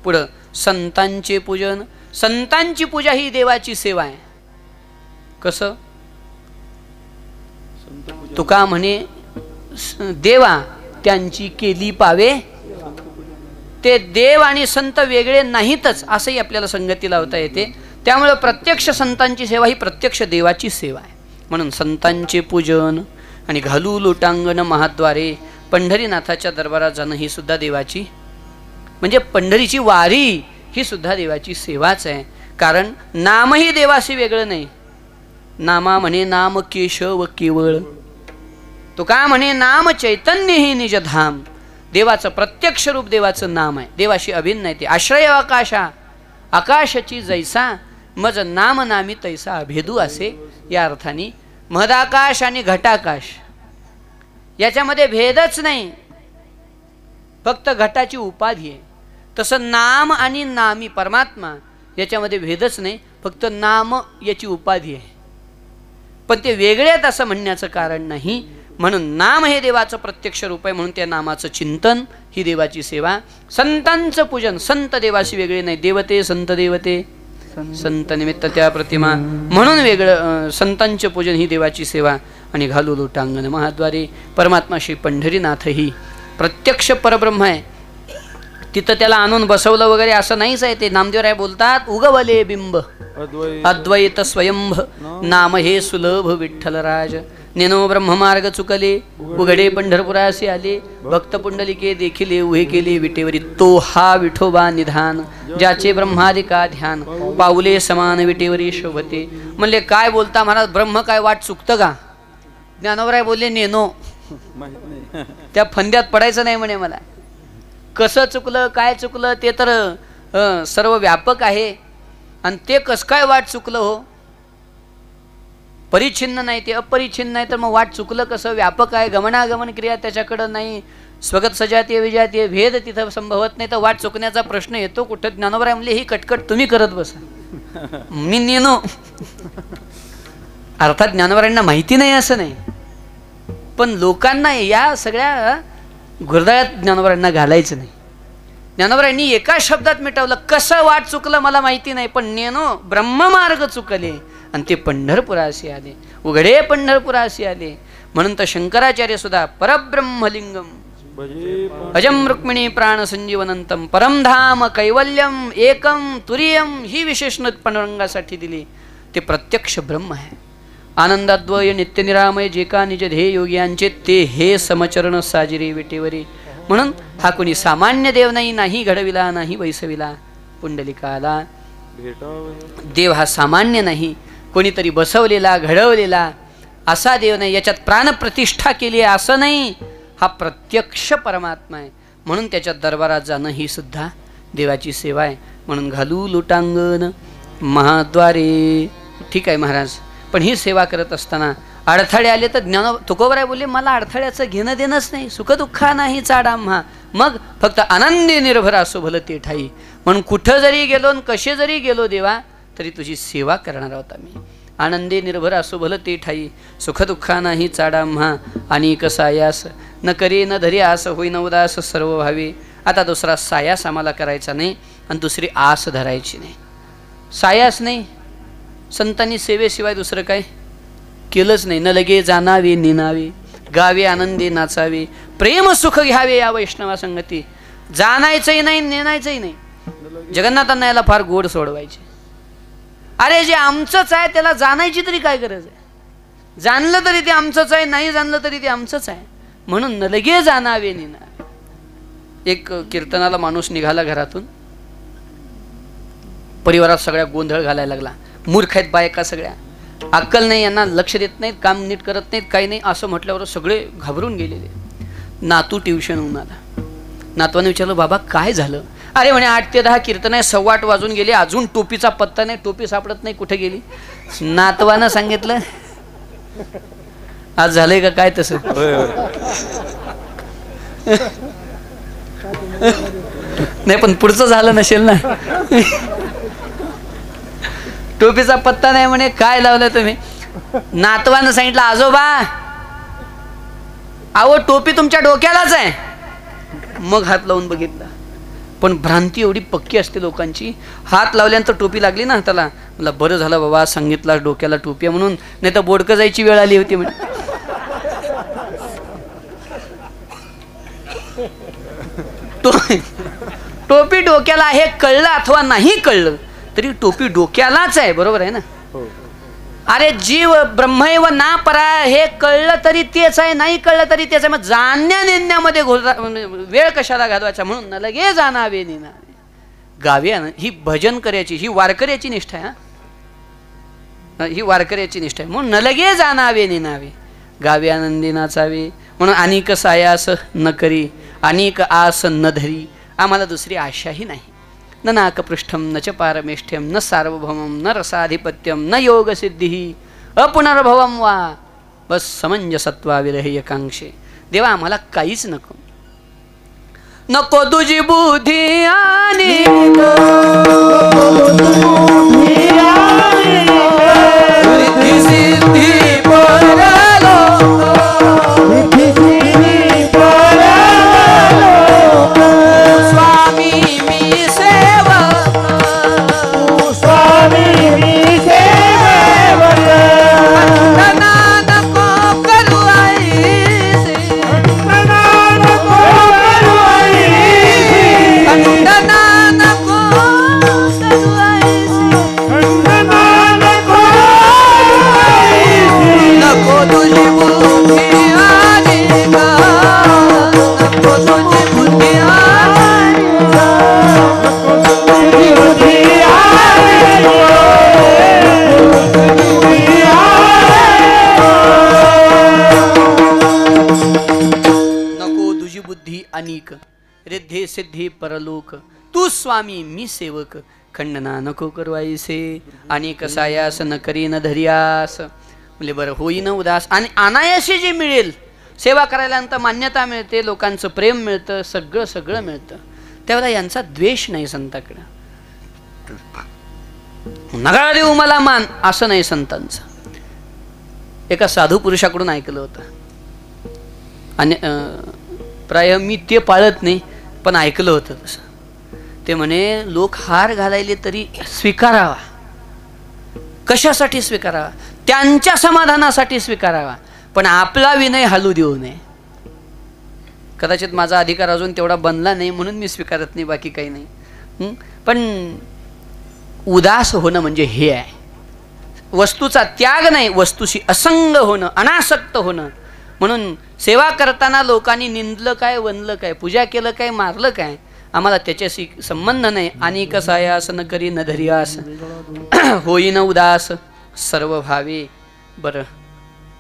Speaker 1: पुढं संतांचे पूजन. संतांची पूजा ही देवाची सेवा आहे. कसं? तुका म्हणे देवा त्यांची केली पावे. ते देव आणि संत वेगळे नाहीतच असंही आपल्याला संगती लावता येते. त्यामुळे प्रत्यक्ष संतांची सेवा ही प्रत्यक्ष देवाची सेवा आहे. म्हणून संतांचे पूजन आणि घालू लोटांगण महाद्वारे. पंढरीनाथाच्या दरबारात जाणं ही सुद्धा देवाची, म्हणजे पंढरीची वारी ही सुद्धा देवाची सेवाच आहे. कारण नामही देवाशी वेगळं नाही. नामा म्हणे नाम केशव केवळ. तो का म्हणे नाम चैतन्य ही निजधाम. देवाचं प्रत्यक्ष रूप देवाचं नाम आहे. देवाशी अभिन्न आहे ते. आश्रय आकाशा आकाशाची जैसा मज नाम नामी तैसा अभेदू असे. या अर्थाने महदाकाश आणि घटाकाश याच्यामध्ये भेदच नाही, फक्त घटाची उपाधी आहे. तसं नाम आणि नामी परमात्मा याच्यामध्ये भेदच नाही, फक्त नाम याची उपाधी आहे. पण ते वेगळे आहेत असं म्हणण्याचं कारण नाही. म्हणून नाम हे देवाचं प्रत्यक्ष रूप आहे. म्हणून त्या नामाचं चिंतन ही देवाची सेवा. संतांचं पूजन. संत देवाशी वेगळे नाही. देवते संत देवते संत निमित्त त्या प्रतिमा म्हणून वेगळं. संतांचे पूजन ही देवाची सेवा. आणि घालू लोटांगण महाद्वारे. परमात्मा श्री पंढरीनाथ ही प्रत्यक्ष परब्रह्म आहे. तिथं त्याला आणून बसवलं वगैरे असं नाहीच आहे. ते नामदेवराय बोलतात उगवले बिंब अद्वैत स्वयंभ नाम हे सुलभ विठ्ठलराज. नेनो ब्रह्ममार्ग चुकले उघडे पंढरपुरासी आले. भक्त पुंडलिके देखिले उहे केले विटेवरी. तो हा विठोबा निधान ज्याचे ब्रह्मादिका ध्यान. पाऊले समान विटेवरी शोभते. म्हणले काय बोलता महाराज, ब्रह्म काय वाट चुकतं का? ज्ञानोबराय बोलले नेनो त्या फंद्यात पडायचं नाही म्हणे. मला कसं चुकलं काय चुकलं ते तर सर्व व्यापक आहे. आणि ते कसं काय वाट चुकलं हो? परिच्छिन्न नाही, ते अपरिच्छिन्न नाही, तर मग वाट चुकलं कसं? व्यापक आहे, गमनागमन क्रिया त्याच्याकडं नाही, स्वगत सजातीय विजातीय भेद तिथं संभवत नाही, तर वाट चुकण्याचा प्रश्न येतो कुठं? ज्ञानोबराय म्हणले ही कटकट तुम्ही करत बसा, मी नेनो. अर्थात ज्ञानोबरायांना माहिती नाही असं नाही, पण लोकांना या सगळ्या गुरदाळ्यात ज्ञानोबरायांना घालायचं नाही. ज्ञानोबरायांनी एका शब्दात मिटवलं, कसं वाट चुकलं मला माहिती नाही, पण नेनो ब्रह्ममार्ग चुकले आणि ते पंढरपुराशी आले, उघडे पंढरपुराशी आले. म्हणून तर शंकराचार्य सुद्धा परब्रह्मलिंगम अजम रुक्मिणी प्राण संजीवनंतम परमधाम कैवल्यम एकम तुरियम ही विशेषण पांडुरंगासाठी दिली. ते प्रत्यक्ष ब्रह्म आहे, आनंदाद्वय नित्यनिरामय जे का निज ध्येय योग्यांचे ते हे समचरण साजिरी विटेवरी. म्हणून हा कोणी सामान्य देव नाही, नाही घडविला नाही वैसविला पुंडलिकाला. देव हा सामान्य नाही, कोणीतरी बसवलेला घडवलेला असा देव नाही, याच्यात प्राणप्रतिष्ठा केली आहे असं नाही, हा प्रत्यक्ष परमात्मा आहे. म्हणून त्याच्या दरबारात जाणं ही सुद्धा देवाची सेवा आहे. म्हणून घालू लुटांगण महाद्वारे. ठीक आहे महाराज, पण ही सेवा करत असताना अडथळे आले तर तुकोबराय बोलले मला अडथळ्याचं घेणं देणंच नाही, सुखदुःखा नाही चाड आम्हा, मग फक्त आनंदी निर्भर असो भलं ते ठाई. म्हणून कुठं जरी गेलो न कसे जरी गेलो देवा तरी तुझी सेवा करणार आहोत आम्ही. आनंदी निर्भर असो भलं ते ठाई, सुखदुःखा नाही चाड आम्हा, आणि सायास न करे न धरी आस होईन उदास सर्व व्हावे. आता दुसरा सायास आम्हाला करायचा नाही आणि दुसरी आस धरायची नाही. सायास नाही, संतांनी सेवेशिवाय दुसरं काय केलंच नाही. न लगे जाणावे नेनावे, गावे आनंदी नाचावे, प्रेम सुख घ्यावे या वैष्णवा संगती. जाणायचंही नाही नेणायचंही नाही. जगन्नाथांना याला फार गोड सोडवायचे. अरे जे आमचंच आहे त्याला जाणायची तरी काय गरज आहे? जाणलं तरी ते आमचंच आहे, नाही जाणलं तरी ते आमचंच आहे. म्हणून न लगे जाणावे नेनावे. एक कीर्तनाला माणूस निघाला घरातून, परिवारात सगळ्या गोंधळ घालायला लागला. मूर्ख आहेत बायका सगळ्या, अक्कल नाही, यांना लक्ष देत नाहीत, काम नीट करत नाहीत, काही नाही. असं म्हटल्यावर सगळे घाबरून गेलेले. नातू ट्युशन होऊन आला. नातवाने विचारलं बाबा काय झालं? अरे म्हणे 8 ते 10 कीर्तन आहे, 8:15 वाजून गेले, अजून टोपीचा पत्ता नाही, टोपी सापडत नाही, कुठे गेली? नातवानं सांगितलं आज झालंय का काय तसं? नाही पण पुढचं झालं नसेल ना. टोपीचा पत्ता नाही म्हणे, काय लावलं तुम्ही? नातवानं सांगितलं आजोबा अहो टोपी तुमच्या डोक्यालाच आहे. मग हात लावून बघितला, पण भ्रांती एवढी पक्की असते लोकांची. हात लावल्यानंतर टोपी लागली ना हाताला, मला बरं झालं बाबा सांगितलं डोक्याला टोपी म्हणून, नाही तर बोडकं जायची वेळ आली होती म्हणे. टोपी डोक्याला आहे कळलं अथवा नाही कळलं तरी टोपी डोक्यालाच आहे, बरोबर आहे ना? अरे जीव ब्रह्मैव ना परा हे कळलं तरी तेच आहे, नाही कळलं तरी तेच आहे. मग जाणण्या नेण्यामध्ये वेळ कशाला घालवायचा? म्हणून न लगे जाणावे नेनावे, गावे. ही भजन करायची, ही वारकऱ्याची निष्ठा आहे. ही वारकऱ्याची निष्ठा आहे. म्हणून न लगे जाणावे नेनावे, गावे आनंदी नाचावे. म्हणून अनेक सायास न करी, अनेक आस न धरी. आम्हाला दुसरी आशाही नाही. न नाकपृष्ठम न च पारमेष्ठ्यम न सार्वभौमम न रसाधिपत्यम न योगसिद्धी अपुनर्भवम वा. बस समंजसत्वा विरहय कांक्षे. देवा आम्हाला काहीच नको. नको तुझी बुद्धी आणि सिद्धी अनेक रिद्धे सिद्धी परलोक. तू स्वामी मी सेवक, खंडना नको करवाईसे. अनेक सायास न करी न धरियास. म्हणजे बरं होईन उदास, आणि अनायासे जे मिळेल, सेवा करायल्यानंतर मान्यता मिळते, लोकांचं प्रेम मिळतं, सगळं सगळं मिळतं, त्यावेळेला यांचा द्वेष नाही संताकडं. नका देऊ मला मान असं नाही संतांचं. एका साधू पुरुषाकडून ऐकलं होतं, आणि प्राय मी ते पाळत नाही पण ऐकलं होतं तसं. ते म्हणे लोक हार घालायले तरी स्वीकारावा. कशासाठी स्वीकारावा? त्यांच्या समाधानासाठी स्वीकारावा, पण आपला विनय हालू देऊ नये. कदाचित माझा अधिकार अजून तेवढा बनला नाही म्हणून मी स्वीकारत नाही, बाकी काही नाही. पण उदास होणं म्हणजे हे आहे, वस्तूचा त्याग नाही, वस्तूशी असंग होणं, अनासक्त होणं. म्हणून सेवा करताना लोकांनी निंदलं काय, वनलं काय, पूजा केलं काय, मारलं काय, आम्हाला त्याच्याशी संबंध नाही. आणि कसायास न करी न धरियास होईन उदास सर्व भावे. बरं,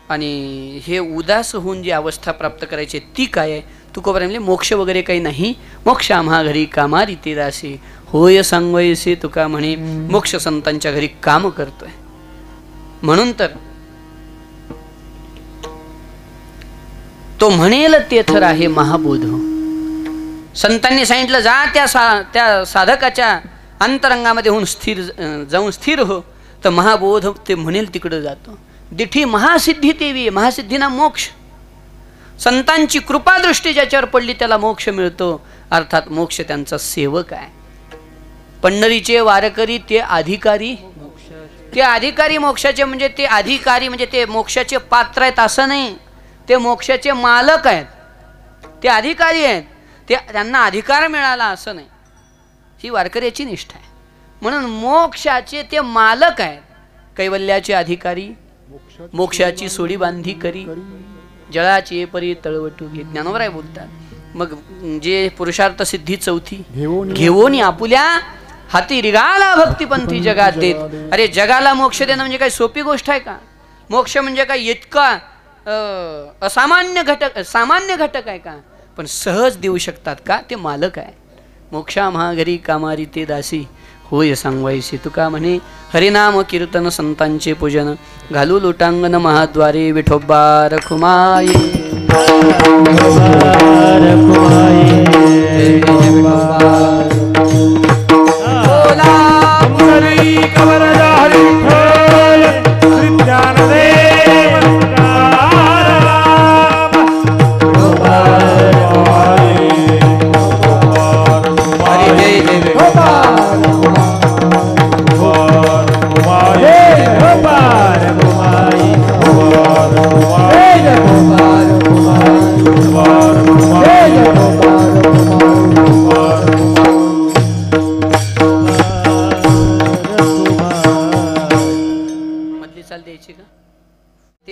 Speaker 1: आणि हे उदास होऊन जी अवस्था प्राप्त करायची ती काय आहे? तुकोबा म्हणले मोक्ष वगैरे काही नाही, मोक्ष आम्हा घरी कामा रीती दासी होय सांगवयसे तुका म्हणे. मोक्ष संतांच्या घरी काम करतोय. म्हणून तर तो म्हणेल तेथ राहे महाबोध. संतांनी सांगितलं जा त्या साधकाच्या अंतरंगामध्ये होऊन जाऊन स्थिर हो, तर महाबोध ते म्हणेल तिकडं जातो. दिठी महासिद्धी तेवी, महासिद्धीना मोक्ष. संतांची कृपादृष्टी ज्याच्यावर पडली त्याला मोक्ष मिळतो, अर्थात मोक्ष त्यांचा सेवक आहे. पंढरीचे वारकरी ते अधिकारी, ते अधिकारी मोक्षाचे, म्हणजे ते अधिकारी म्हणजे ते मोक्षाचे पात्र आहेत असं नाही, ते मोक्षाचे मालक आहेत, ते अधिकारी आहेत, ते त्यांना अधिकार मिळाला असं नाही. ही वारकऱ्याची निष्ठा आहे. म्हणून मोक्षाचे ते मालक आहेत. कैवल्याचे अधिकारी, मोक्षाची सोडी बांधी करी, जळाची परी तळवटू घे. ज्ञानोबराय बोलतात. मग जे पुरुषार्थ सिद्धी चौथी घेऊन आपुल्या हाती रिगाला भक्तिपंथी जगात देत. अरे जगाला मोक्ष देणं म्हणजे काय सोपी गोष्ट आहे का? मोक्ष म्हणजे काय इतका असामान्य घटक, सामान्य घटक आहे का? पण सहज देऊ शकतात का? ते मालक आहे. मोक्षा महाघरी कामारी ते दासी होय सांगवायसी तुका म्हणे. हरिनाम कीर्तन संतांचे पूजन घालू लोटांगण महाद्वारे विठोबा रखुमाई.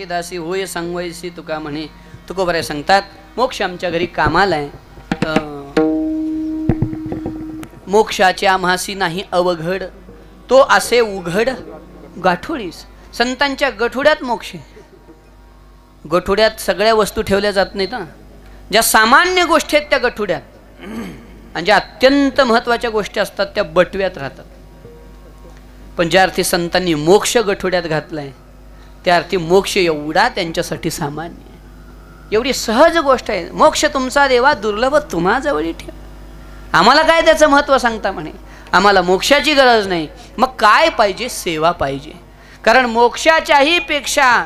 Speaker 1: दासी होय सांगवायसी तुका म्हणे. तुकोबराय सांगतात मोक्ष आमच्या घरी कामाला आहे. मोक्षाच्या म्हासी नाही अवघड, तो असे उघड गाठोडीस. संतांच्या गठुड्यात मोक्ष. गठुड्यात सगळ्या वस्तू ठेवल्या जात नाहीत. ज्या सामान्य गोष्टी आहेत त्या गठुड्यात, आणि ज्या अत्यंत महत्त्वाच्या गोष्टी असतात त्या बटव्यात राहतात. पण ज्या अर्थी संतांनी मोक्ष गठुड्यात घातलाय त्या अर्थी मोक्ष एवढा त्यांच्यासाठी सामान्य आहे. एवढी सहज गोष्ट आहे. मोक्ष तुमचा देवा दुर्लभ तुम्हा जवळ ठेव. आम्हाला काय त्याचं महत्त्व सांगता म्हणे. आम्हाला मोक्षाची गरज नाही. मग काय पाहिजे? सेवा पाहिजे. कारण मोक्षाच्याही पेक्षा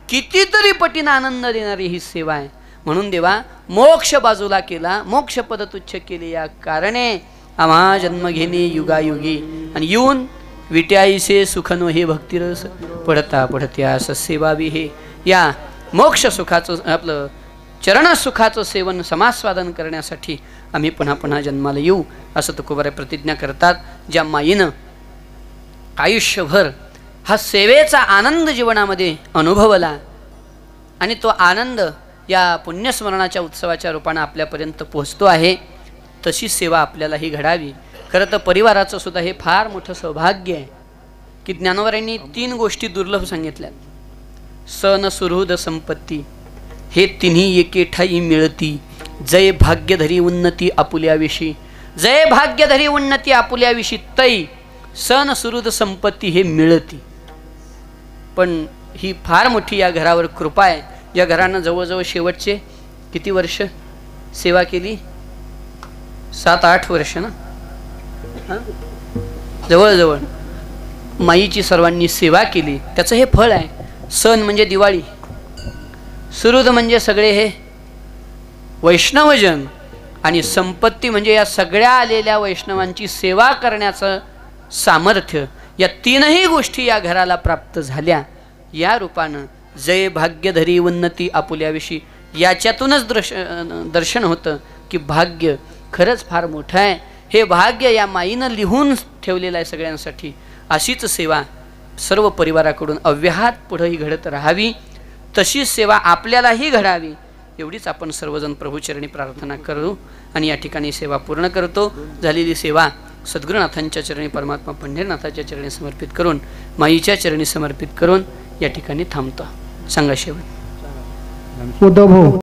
Speaker 1: कितीतरी पटीने आनंद देणारी ही सेवा आहे. म्हणून देवा मोक्ष बाजूला केला, मोक्ष पद तुच्छ केले. या कारणे आम्हा जन्म घेणे युगायुगी, आणि येऊन विट्याईसे सुखनो हे भक्तिरस पडता पडत्यास सेवावी हे. या मोक्ष सुखाचं आपलं चरण सुखाचं सेवन समास्वादन करण्यासाठी आम्ही पुन्हा पुन्हा जन्माला येऊ असं तुकोबाराय प्रतिज्ञा करतात. ज्या माईनं आयुष्यभर हा सेवेचा आनंद जीवनामध्ये अनुभवला, आणि तो आनंद या पुण्यस्मरणाच्या उत्सवाच्या रूपाने आपल्यापर्यंत पोहोचतो आहे, तशी सेवा आपल्यालाही घडावी. खरं तर परिवाराचं सुद्धा हे फार मोठं सौभाग्य आहे की ज्ञानोबरायांनी 3 गोष्टी दुर्लभ सांगितल्यात. सन सुहृद संपत्ती हे तिन्ही एके ठाई मिळती. जय भाग्यधरी उन्नती आपुल्याविषयी. जय भाग्यधरी उन्नती आपुल्याविषयी तै सन सुहृद संपत्ती हे मिळती. पण ही फार मोठी या घरावर कृपा आहे. या घरानं जवळजवळ शेवटचे किती वर्ष सेवा केली? 7-8 वर्ष ना. जवळजवळ माईची सर्वांनी सेवा केली, त्याचं हे फळ आहे. सण म्हणजे दिवाळी, सुहृद म्हणजे सगळे हे वैष्णवजन, आणि संपत्ती म्हणजे या सगळ्या आलेल्या वैष्णवांची सेवा करण्याचं सामर्थ्य. या तीनही गोष्टी या घराला प्राप्त झाल्या. या रूपानं जय भाग्यधरी उन्नती आपुल्याविषयी याच्यातूनच दर्शन होतं की भाग्य खरंच फार मोठं आहे. हे भाग्य या माईनं लिहून ठेवलेलं आहे सगळ्यांसाठी. अशीच सेवा सर्व परिवाराकडून अव्याहत पुढेही घडत राहावी, तशीच सेवा आपल्यालाही घडावी, एवढीच आपण सर्वजण प्रभूचरणी प्रार्थना करू. आणि या ठिकाणी सेवा पूर्ण करतो. झालेली सेवा सद्गुरुनाथांच्या चरणी, परमात्मा पंढरीनाथाच्या चरणी समर्पित करून, माईच्या चरणी समर्पित करून या ठिकाणी थांबतो. सांगा शेवट.
Speaker 3: उद्धव भाऊ